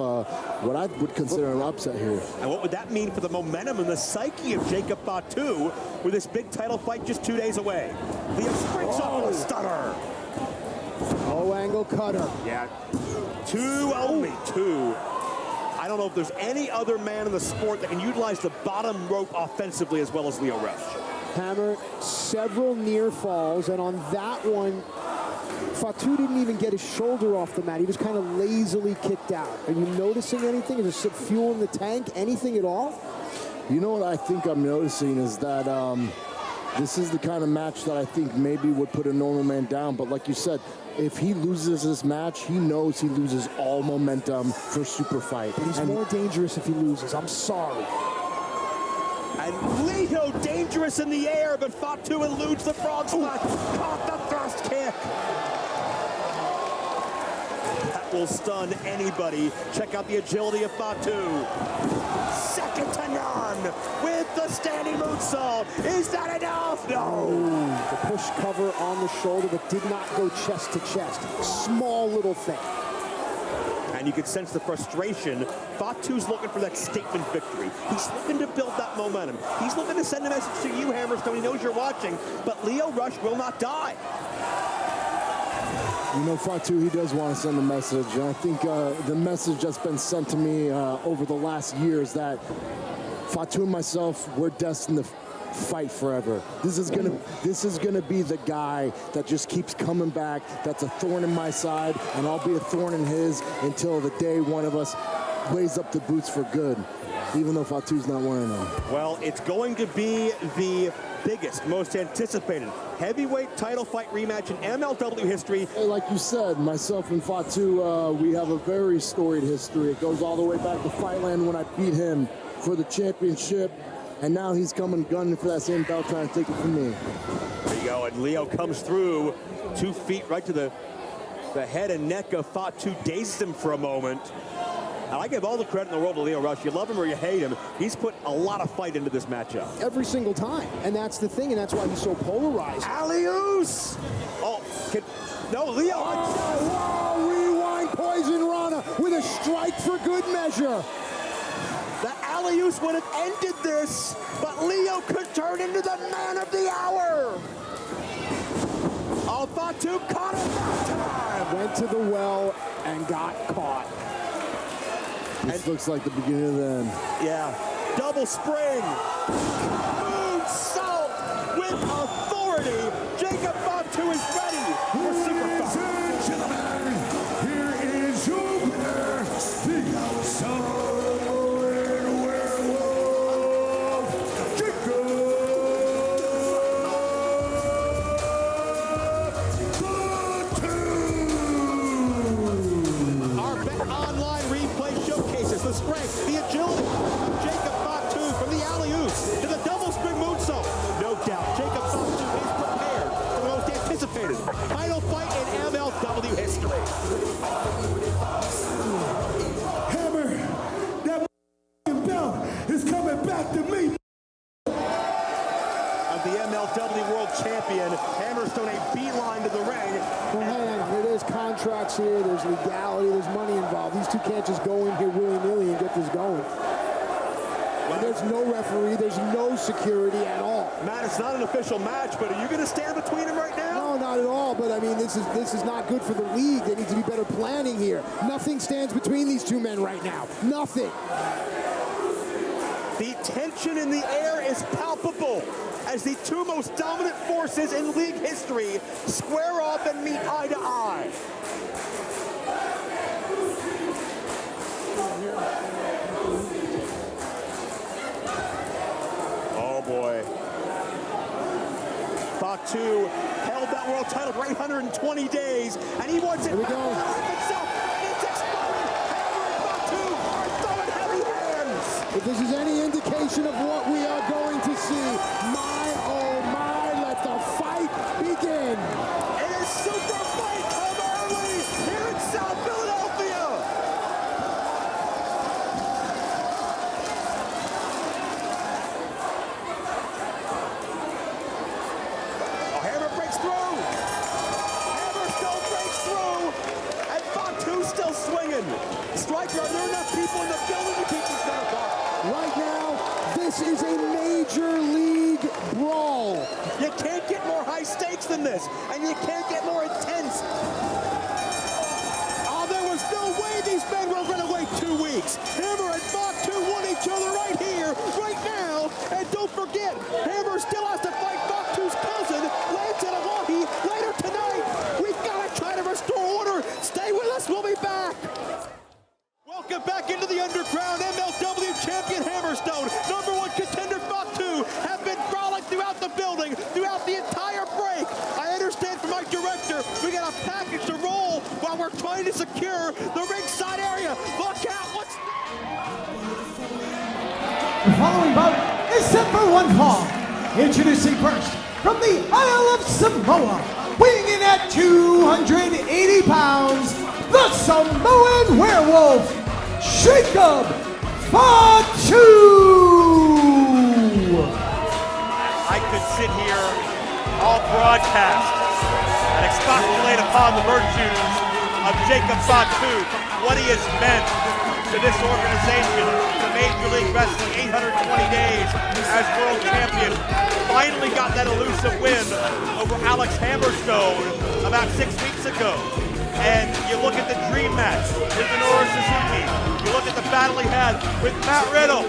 [SPEAKER 12] what I would consider an upset here.
[SPEAKER 5] And what would that mean for the momentum and the psyche of Jacob Fatu with this big title fight just 2 days away? Leo springs up with a stunner.
[SPEAKER 8] Low angle cutter.
[SPEAKER 5] Yeah. Only two. I don't know if there's any other man in the sport that can utilize the bottom rope offensively as well as Lio Rush.
[SPEAKER 8] Hammer, several near falls, and on that one, Fatu didn't even get his shoulder off the mat. He was kind of lazily kicked out. Are you noticing anything? Is there fuel in the tank? Anything at all?
[SPEAKER 12] You know what I think I'm noticing is that this is the kind of match that I think maybe would put a normal man down. But like you said, if he loses this match, he knows he loses all momentum for super fight.
[SPEAKER 8] But he's more dangerous if he loses. I'm sorry.
[SPEAKER 5] And Leo dangerous in the air, but Fatu eludes the frog splash. Caught the thrust kick. That will stun anybody. Check out the agility of Fatu. Second to none with the standing moonsault. Is that enough? No.
[SPEAKER 8] The push cover on the shoulder, but did not go chest to chest. Small little thing.
[SPEAKER 5] And you can sense the frustration. Fatu's looking for that statement victory. He's looking to build that momentum. He's looking to send a message to you, Hammerstone. He knows you're watching, but Lio Rush will not die.
[SPEAKER 12] You know, Fatu, he does want to send a message, and I think the message that's been sent to me over the last year is that Fatu and myself, we're destined to fight forever. This is gonna be the guy that just keeps coming back, that's a thorn in my side, and I'll be a thorn in his until the day one of us lays up the boots for good, even though Fatu's not wearing them.
[SPEAKER 5] Well, it's going to be the biggest, most anticipated heavyweight title fight rematch in MLW history.
[SPEAKER 12] Hey, like you said, myself and Fatu, we have a very storied history. It goes all the way back to Fightland when I beat him for the championship, and now he's coming gunning for that same belt, trying to take it from me.
[SPEAKER 5] There you go, and Leo comes through, 2 feet right to the head and neck of Fatu, dazes him for a moment. And I give all the credit in the world to Lio Rush. You love him or you hate him. He's put a lot of fight into this matchup.
[SPEAKER 8] Every single time. And that's the thing, and that's why he's so polarized.
[SPEAKER 5] Alley-oos! Oh, no, Leo.
[SPEAKER 8] Oh, rewind Poison Rana with a strike for good measure.
[SPEAKER 5] The alley-oos would have ended this, but Leo could turn into the man of the hour. Oh, Fatu caught him that time.
[SPEAKER 8] Went to the well and got caught.
[SPEAKER 12] This looks like the beginning of the end.
[SPEAKER 5] Yeah. Double spring. Moonsault with authority. Jacob Fatu is ready for super fight.
[SPEAKER 10] Ladies and gentlemen, here is your winner, the Hammerstone werewolf, Jacob Fatu.
[SPEAKER 11] Our Bet Online replay showcases the strength, the agility of Jacob Fatu from the alley-oos to the double spring moonsault. No doubt, Jacob Fatu is prepared for anticipated title fight in MLW history.
[SPEAKER 10] Hammer, that belt is coming back to me.
[SPEAKER 11] Of the MLW World Champion, Hammerstone a beeline to the ring.
[SPEAKER 12] Well, hang on, there's contracts here, there's legality, there's money involved. These two can't just go in here willy-nilly and get this going. And there's no referee, there's no security at all.
[SPEAKER 11] Matt, it's not an official match, but are you going to stand between them right now?
[SPEAKER 12] No, not at all, but I mean, this is not good for the league. There needs to be better planning here. Nothing stands between these two men right now. Nothing.
[SPEAKER 11] The tension in the air is palpable as the two most dominant forces in league history square off and meet eye to eye. Oh boy. Fatu held that world title for 820 days, and he wants it
[SPEAKER 12] Here we go.
[SPEAKER 11] himself. It's exploding. Hammer and Fatu are throwing heavy hands.
[SPEAKER 12] If this is any indication of what we are going to see, my, oh my, let the fight begin.
[SPEAKER 11] It is super fight come early here in South Philadelphia. Oh, Hammer breaks through. Hammer still breaks through. And Fatu's still swinging. Striker, are there enough people in the building to keep this gun apart?
[SPEAKER 12] Right now, this is a major league brawl.
[SPEAKER 11] You can't get more high stakes than this, and you can't get more intense. Oh, there was no way these men were going to wait 2 weeks. Hammer and Fatu want each other right here, right now. And don't forget, Hammer still has to fight Fatu's cousin, Lance Elawahi, later tonight. We've got to try to restore order. Stay with us. We'll be back. Welcome back into the underground. MLW champion Hammerstone, #1 contender Fatu have been brawling throughout the building, throughout the entire break. I understand from my director, we got a package to roll while we're trying to secure the ringside area. Look out, what's
[SPEAKER 4] The following bout is set for one fall. Introducing first, from the Isle of Samoa, weighing in at 280 pounds, the Samoan Werewolf, Jacob Fatu!
[SPEAKER 5] I could sit here all broadcast and expostulate upon the virtues of Jacob Fatu, what he has meant to this organization, to Major League Wrestling, 820 days as world champion. Finally got that elusive win over Alex Hammerstone about 6 weeks ago. And you look at the dream match with Minoru Suzuki. You look at the battle he had with Matt Riddle.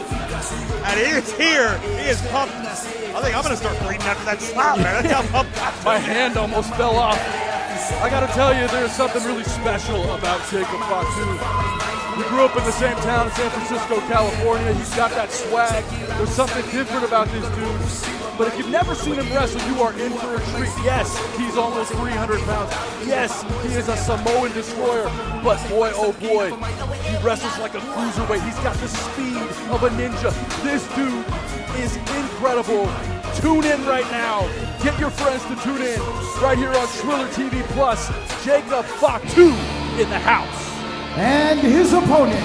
[SPEAKER 5] And he is here. He is pumped. I think I'm going to start breathing after that slap, man. That's how pumped I am.
[SPEAKER 13] My hand almost fell off. I got to tell you, there's something really special about Jacob Fatu. We grew up in the same town, San Francisco, California. He's got that swag. There's something different about this dude. But if you've never seen him wrestle, you are in for a treat. Yes, he's almost 300 pounds. Yes, he is a Samoan destroyer. But boy, oh boy, he wrestles like a cruiserweight. He's got the speed of a ninja. This dude is incredible. Tune in right now. Get your friends to tune in right here on Triller TV Plus. Jacob Fatu in the house.
[SPEAKER 4] And his opponent,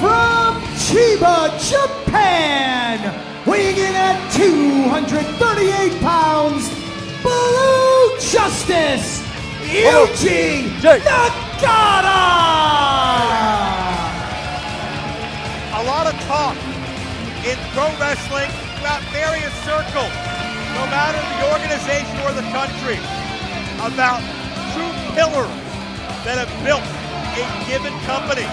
[SPEAKER 4] from Chiba, Japan, weighing in at 238 pounds, Blue Justice, Yuji Nagata!
[SPEAKER 5] A lot of talk in pro wrestling throughout various circles, no matter the organization or the country, about true pillars that have built a given company.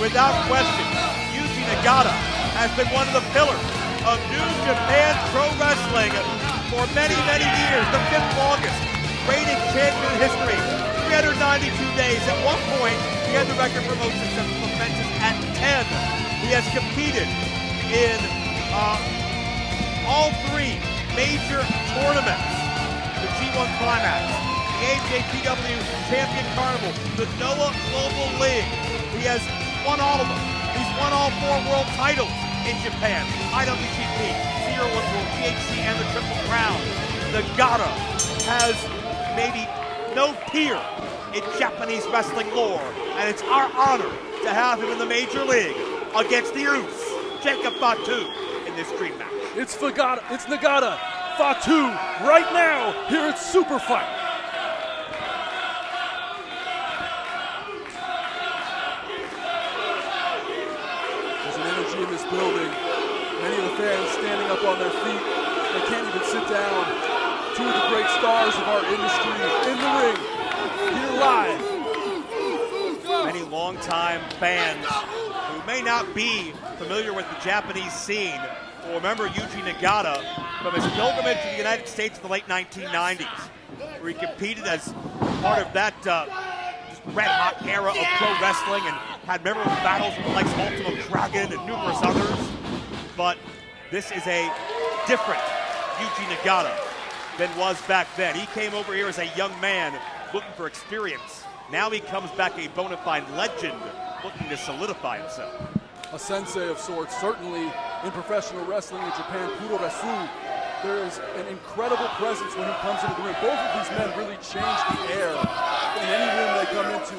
[SPEAKER 5] Without question, Yuji Nagata has been one of the pillars of New Japan Pro Wrestling for many, many years. The 5th longest reigning champion in history, 392 days. At one point, he had the record for most successful offenses at 10. He has competed in all 3 major tournaments. The G1 Climax, the AJPW Champion Carnival, the NOAH Global League. He has won all of them. He's won all 4 world titles in Japan, IWGP, Zero One World, GHC, and the Triple Crown. Nagata has maybe no peer in Japanese wrestling lore, and it's our honor to have him in the major league against the Us, Jacob Fatu, in this dream match.
[SPEAKER 13] It's Nagata, Fatu, right now, here at Super Fight. There's an energy in this building. Many of the fans standing up on their feet. They can't even sit down. Two of the great stars of our industry in the ring, here live.
[SPEAKER 5] Many longtime fans who may not be familiar with the Japanese scene will remember Yuji Nagata from his pilgrimage to the United States in the late 1990s, where he competed as part of that red-hot era of pro wrestling and had memorable battles with the likes of Ultimo Dragon and numerous others. But this is a different Yuji Nagata than was back then. He came over here as a young man looking for experience. Now he comes back a bona fide legend looking to solidify himself.
[SPEAKER 13] A sensei of sorts, certainly in professional wrestling in Japan, Puroresu. There is an incredible presence when he comes into the ring. Both of these men really change the air in any room they come into.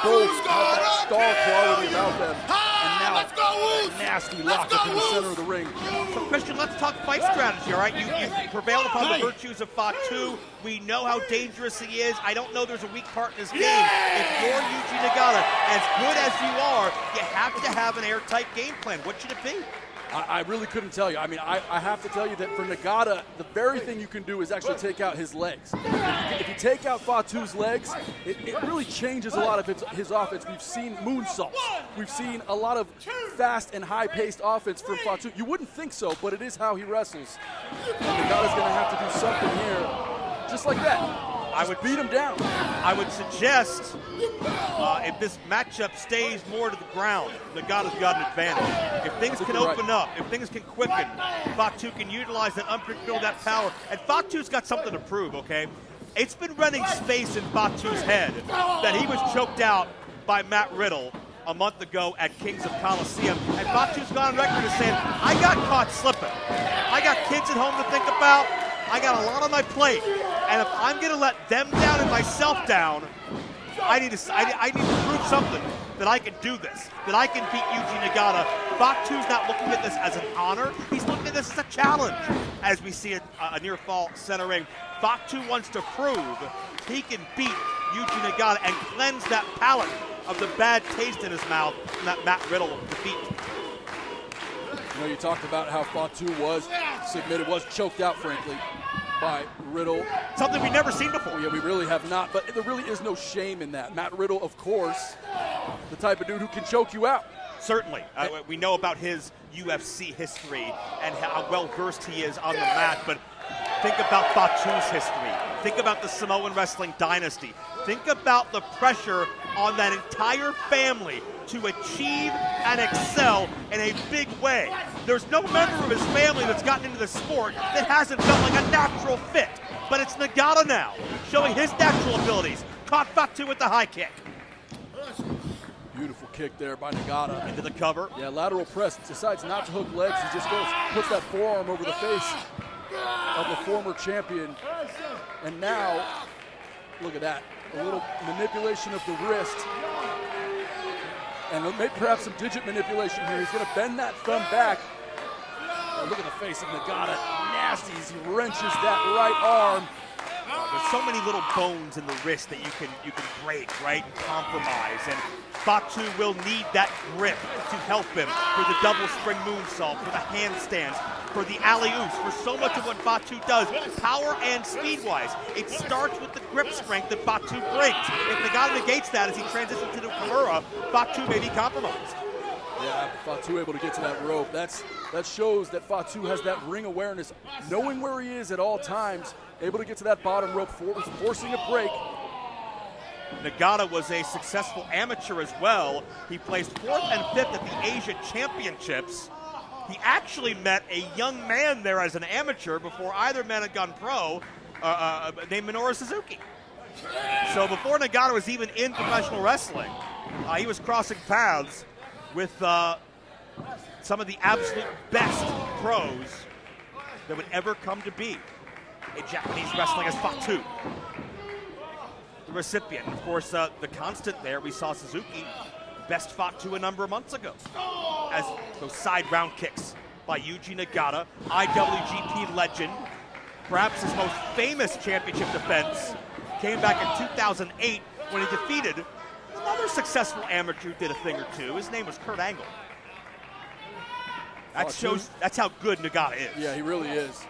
[SPEAKER 13] Both have that star quality about them. And now, a nasty lock up in the center of the ring.
[SPEAKER 5] So, Christian, let's talk fight strategy, all right? You prevailed upon the virtues of Fatu. We know how dangerous he is. I don't know there's a weak part in his game. If you're Yuji Nagata, as good as you are, you have to have an airtight game plan. What should it be?
[SPEAKER 13] I really couldn't tell you. I mean, I have to tell you that for Nagata, the very thing you can do is actually take out his legs. If you take out Fatu's legs, it really changes a lot of his offense. We've seen moonsaults. We've seen a lot of fast and high-paced offense from Fatu. You wouldn't think so, but it is how he wrestles. And Nagata's going to have to do something here, just like that. I would beat him down.
[SPEAKER 5] I would suggest if this matchup stays more to the ground, Nagata's got an advantage. If things can open up, if things can quicken, Fatu can utilize that unpredictable, that power. And Fatu's got something to prove, okay? It's been running space in Fatu's head that he was choked out by Matt Riddle a month ago at Kings of Coliseum. And Fatu's gone on record as saying, I got caught slipping. I got kids at home to think about. I got a lot on my plate. And if I'm going to let them down and myself down, I need to prove something, that I can do this, that I can beat Yuji Nagata. Fatu's not looking at this as an honor. He's looking at this as a challenge. As we see a near fall center ring, Fatu wants to prove he can beat Yuji Nagata and cleanse that palate of the bad taste in his mouth from that Matt Riddle defeat.
[SPEAKER 13] You know, you talked about how Fatu was submitted, was choked out, frankly, by Riddle.
[SPEAKER 5] Something we've never seen before.
[SPEAKER 13] Yeah, we really have not, but there really is no shame in that. Matt Riddle, of course, the type of dude who can choke you out.
[SPEAKER 5] Certainly. We know about his UFC history and how well-versed he is on the mat, but think about Fatu's history. Think about the Samoan wrestling dynasty. Think about the pressure on that entire family to achieve and excel in a big way. There's no member of his family that's gotten into the sport that hasn't felt like a natural fit. But it's Nagata now, showing his natural abilities. Caught Fatu with the high kick.
[SPEAKER 13] Beautiful kick there by Nagata.
[SPEAKER 5] Into the cover.
[SPEAKER 13] Yeah, lateral press. Decides not to hook legs. He just goes, puts that forearm over the face of the former champion. And now, look at that. A little manipulation of the wrist. And maybe perhaps some digit manipulation here. He's going to bend that thumb back. Oh, look at the face of Nagata. Nasty as he wrenches that right arm.
[SPEAKER 5] There's so many little bones in the wrist that you can break, right, and compromise. And Fatu will need that grip to help him for the double spring moonsault, for the handstands, for the alley-oops, for so much of what Fatu does, power and speed-wise. It starts with the grip strength that Fatu brings. If Nagata negates that as he transitions to the Kimura, Fatu may be compromised.
[SPEAKER 13] Yeah, Fatu able to get to that rope. That shows that Fatu has that ring awareness, knowing where he is at all times, able to get to that bottom rope, forcing a break.
[SPEAKER 5] Nagata was a successful amateur as well. He placed 4th and 5th at the Asia Championships. He actually met a young man there as an amateur before either man had gone pro, named Minoru Suzuki. So before Nagata was even in professional wrestling, he was crossing paths with some of the absolute best pros that would ever come to be. in Japanese wrestling as Fatu, the recipient. Of course, the constant there, we saw Suzuki best Fatu a number of months ago as those side round kicks by Yuji Nagata, IWGP legend. Perhaps his most famous championship defense came back in 2008 when he defeated another successful amateur who did a thing or two. His name was Kurt Angle. That shows, that's how good Nagata is.
[SPEAKER 13] Yeah, he really is.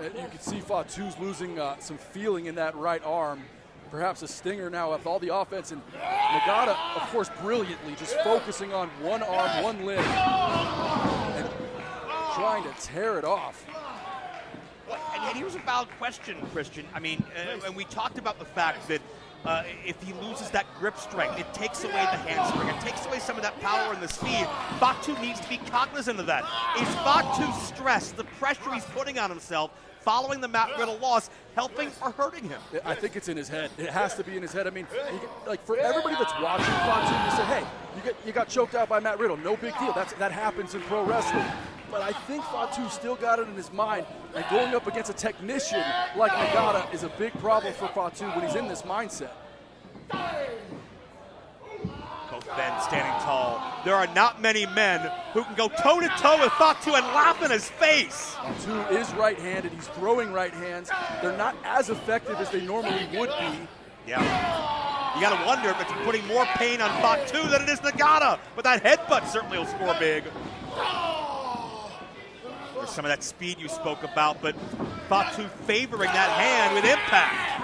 [SPEAKER 13] You can see Fatu's losing some feeling in that right arm. Perhaps a stinger now with all the offense. And Nagata, of course, brilliantly just focusing on one arm, one leg, and trying to tear it off.
[SPEAKER 5] And here's a valid question, Christian. I mean, and we talked about the fact that if he loses that grip strength, it takes away the handspring. It takes away some of that power and the speed. Fatu needs to be cognizant of that. Is Fatu's stress, the pressure he's putting on himself, following the Matt Riddle loss, helping or hurting him?
[SPEAKER 13] I think it's in his head. It has to be in his head. I mean, like for everybody that's watching Fatu, you say, hey, you got choked out by Matt Riddle. No big deal. That happens in pro wrestling. But I think Fatu still got it in his mind, and going up against a technician like Nagata is a big problem for Fatu when he's in this mindset.
[SPEAKER 5] Both men standing tall. There are not many men who can go toe-to-toe with Fatu and laugh in his face.
[SPEAKER 13] Fatu is right-handed. He's throwing right hands. They're not as effective as they normally would be.
[SPEAKER 5] Yeah. You got to wonder if it's putting more pain on Fatu than it is Nagata. But that headbutt certainly will score big. There's some of that speed you spoke about, but Fatu favoring that hand with impact.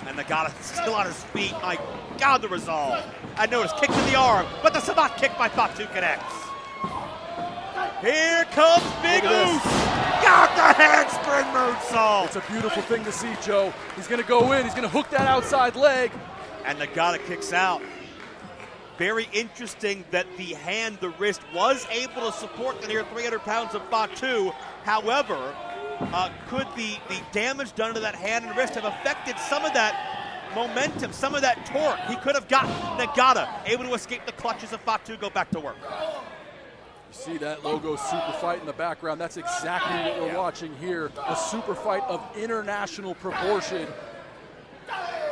[SPEAKER 5] And Nagata still on his feet. My God, the resolve. I noticed kick to the arm, but the Sabat kick by Fatu connects. Here comes Big Oos. Got the handspring moonsault.
[SPEAKER 13] It's a beautiful thing to see, Joe. He's going to go in. He's going to hook that outside leg.
[SPEAKER 5] And Nagata kicks out. Very interesting that the hand, the wrist, was able to support the near 300 pounds of Fatu. However, could the damage done to that hand and wrist have affected some of that momentum, some of that torque? He could have gotten Nagata able to escape the clutches of Fatu, go back to work.
[SPEAKER 13] You see that logo super fight in the background. That's exactly what we're watching here. A super fight of international proportion.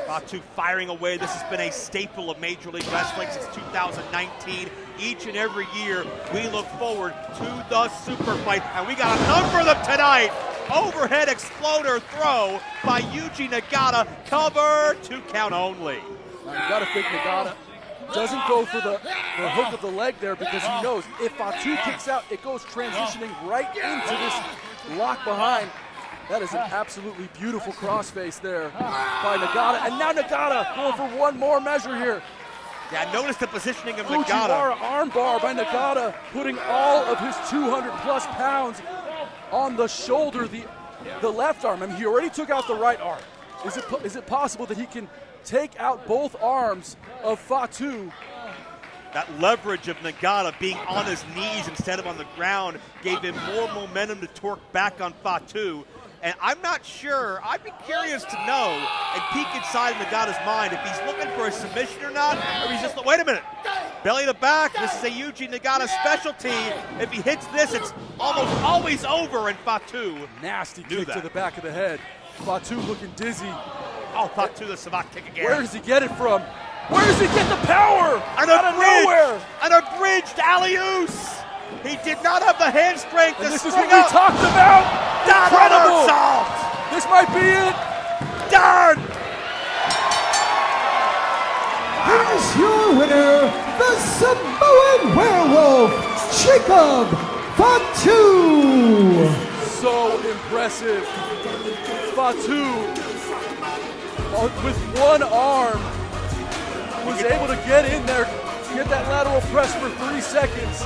[SPEAKER 5] Fatu firing away. This has been a staple of Major League Wrestling since 2019. Each and every year, we look forward to the super fight, and we got a number of them tonight. Overhead exploder throw by Yuji Nagata. Cover, 2 count only.
[SPEAKER 13] Now you got to think Nagata doesn't go for the hook of the leg there because he knows if Fatu kicks out, it goes transitioning right into this lock behind. That is an absolutely beautiful crossface there by Nagata. And now Nagata going for one more measure here.
[SPEAKER 5] Yeah, notice the positioning of
[SPEAKER 13] Fujiwara
[SPEAKER 5] Nagata.
[SPEAKER 13] armbar by Nagata, putting all of his 200-plus pounds on the shoulder, the left arm. I mean, he already took out the right arm. Is it possible that he can take out both arms of Fatu?
[SPEAKER 5] That leverage of Nagata being on his knees instead of on the ground gave him more momentum to torque back on Fatu. And I'm not sure, I'd be curious to know and peek inside Nagata's mind if he's looking for a submission or not, or he's just, wait a minute, belly to back, this is a Yuji Nagata specialty. If he hits this, it's almost always over, and Fatu
[SPEAKER 13] nasty kick to the back of the head. Fatu looking dizzy.
[SPEAKER 5] Oh, Fatu, the Sabat kick again.
[SPEAKER 13] Where does he get it from? Where does he get the power?
[SPEAKER 5] Out of nowhere. An abridged alley-oos. He did not have the hand strength to
[SPEAKER 13] this is
[SPEAKER 5] spring
[SPEAKER 13] what we
[SPEAKER 5] up.
[SPEAKER 13] talked about.
[SPEAKER 5] Incredible.
[SPEAKER 13] This might be it.
[SPEAKER 5] Done.
[SPEAKER 4] Here's your winner, the Samoan Werewolf, Jacob Fatu.
[SPEAKER 13] So impressive. Fatu, with one arm, was able to get in there, get that lateral press for 3 seconds.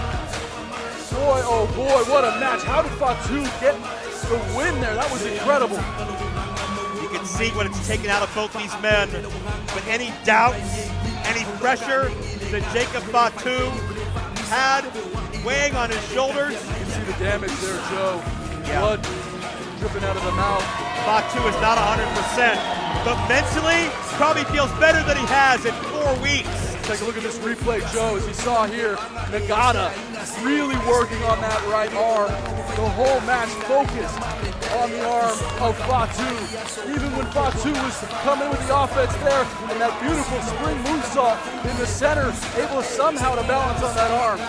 [SPEAKER 13] Boy, oh boy, what a match. How did Fatu get the win there? That was incredible.
[SPEAKER 5] You can see what it's taken out of both these men. With any doubts, any pressure that Jacob Fatu had weighing on his shoulders.
[SPEAKER 13] You can see the damage there, Joe. Blood dripping out of the mouth.
[SPEAKER 5] Fatu is not 100%, but mentally probably feels better than he has in 4 weeks.
[SPEAKER 13] Take a look at this replay, Joe. As you saw here, Nagata really working on that right arm. The whole match focused on the arm of Fatu. Even when Fatu was coming with the offense there, and that beautiful spring moonsault in the center, able somehow to balance on that arm.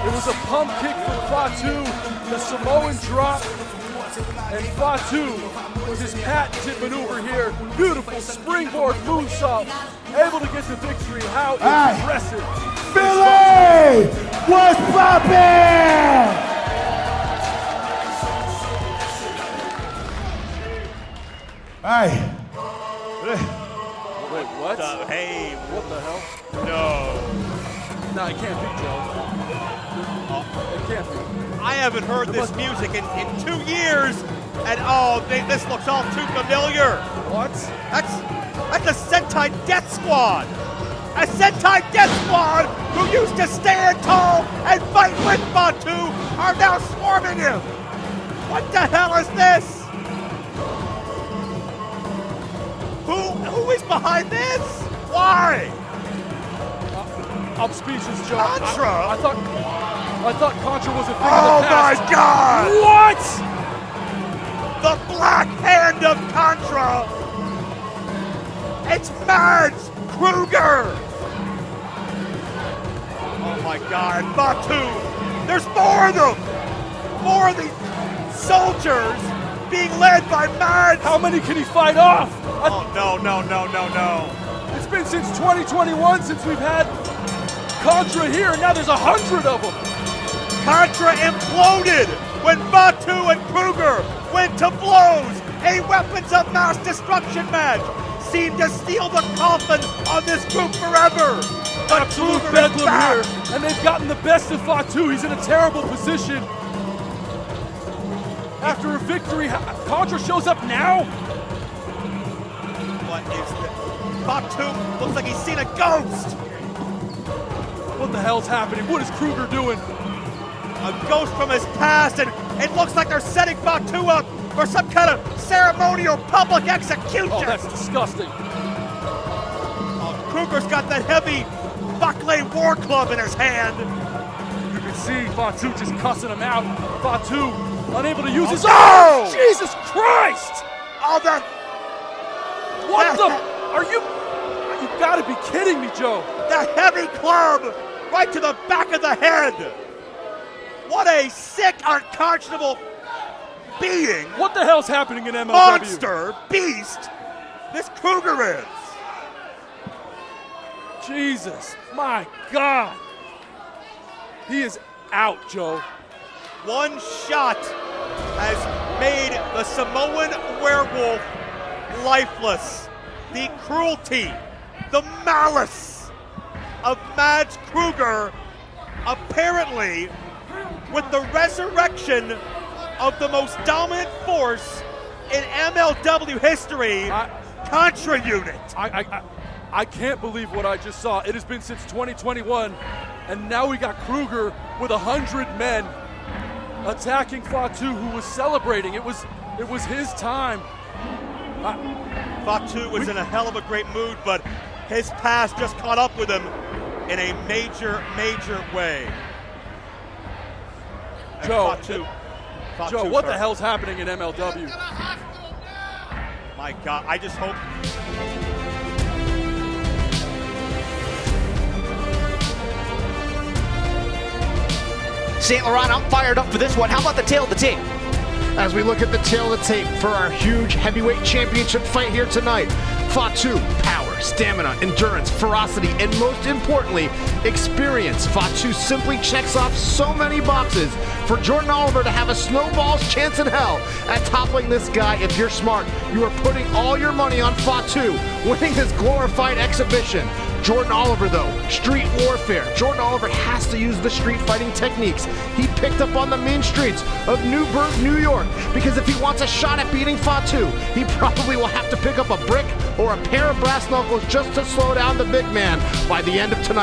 [SPEAKER 13] It was a pump kick from Fatu, the Samoan drop, and Fatu with his patented maneuver here. Beautiful springboard moonsault, able to get the victory. How impressive.
[SPEAKER 4] Billy, what's poppin'? Hey.
[SPEAKER 13] Wait, what?
[SPEAKER 5] Hey,
[SPEAKER 13] what the hell?
[SPEAKER 5] No.
[SPEAKER 13] No, it can't be, Joe. It can't be.
[SPEAKER 5] I haven't heard this music in 2 years, and this looks all too familiar.
[SPEAKER 13] What?
[SPEAKER 5] That's a Sentai Death Squad. A Sentai Death Squad who used to stand tall and fight with Fatu are now swarming him. What the hell is this? Who is behind this? Why?
[SPEAKER 13] I'm speechless, Joe.
[SPEAKER 5] Contra?
[SPEAKER 13] I thought Contra was a thing
[SPEAKER 5] Oh
[SPEAKER 13] of the past.
[SPEAKER 5] my God!
[SPEAKER 13] What?
[SPEAKER 5] The black hand of Contra. It's Mads Kruger. Oh my God, Fatu. There's more of them. More of these soldiers being led by Mads.
[SPEAKER 13] How many can he fight off?
[SPEAKER 5] Oh, no.
[SPEAKER 13] It's been since 2021 since we've had Contra here, and now there's 100 of them.
[SPEAKER 5] Contra imploded when Fatu and Kruger went to blows. A weapons of mass destruction match seemed to steal the coffin of this group forever. But
[SPEAKER 13] Absolute
[SPEAKER 5] Kruger is
[SPEAKER 13] bedlam
[SPEAKER 5] back.
[SPEAKER 13] here, and they've gotten the best of Fatu. He's in a terrible position. After a victory, Contra shows up now.
[SPEAKER 5] What is this? Fatu looks like he's seen a ghost.
[SPEAKER 13] What the hell's happening? What is Kruger doing?
[SPEAKER 5] A ghost from his past, and it looks like they're setting Fatu up for some kind of ceremonial public execution.
[SPEAKER 13] Oh, that's disgusting.
[SPEAKER 5] Kruger's got that heavy Buckley war club in his hand.
[SPEAKER 13] You can see Fatu just cussing him out. Fatu unable to use his
[SPEAKER 5] arm.
[SPEAKER 13] Jesus Christ!
[SPEAKER 5] Oh, that.
[SPEAKER 13] What the? Are you? You gotta be kidding me, Joe.
[SPEAKER 5] The heavy club right to the back of the head. What a sick, unconscionable being.
[SPEAKER 13] What the hell's happening in MLW?
[SPEAKER 5] Monster, beast, this Kruger is.
[SPEAKER 13] Jesus, my God. He is out, Joe.
[SPEAKER 5] One shot has made the Samoan werewolf lifeless. The cruelty, the malice of Mads Kruger, apparently with the resurrection of the most dominant force in MLW history, Contra Unit.
[SPEAKER 13] I can't believe what I just saw. It has been since 2021, and now we got Kruger with 100 men attacking Fatu, who was celebrating. It was his time.
[SPEAKER 5] Fatu was in a hell of a great mood, but his past just caught up with him in a major, major way. And
[SPEAKER 13] Joe,
[SPEAKER 5] Fatu's
[SPEAKER 13] what the
[SPEAKER 5] hurt.
[SPEAKER 13] hell's happening in MLW?
[SPEAKER 5] My God, I just hope.
[SPEAKER 2] St. Laurent, I'm fired up for this one. How about the tail of the tape?
[SPEAKER 7] As we look at the tail of the tape for our huge heavyweight championship fight here tonight, Fatu, power, stamina, endurance, ferocity, and most importantly, experience. Fatu simply checks off so many boxes for Jordan Oliver to have a snowball's chance in hell at toppling this guy. If you're smart, you are putting all your money on Fatu winning this glorified exhibition. Jordan Oliver, though, street warfare. Jordan Oliver has to use the street fighting techniques he picked up on the mean streets of Newburgh, New York, because if he wants a shot at beating Fatu, he probably will have to pick up a brick or a pair of brass knuckles just to slow down the big man by the end of tonight.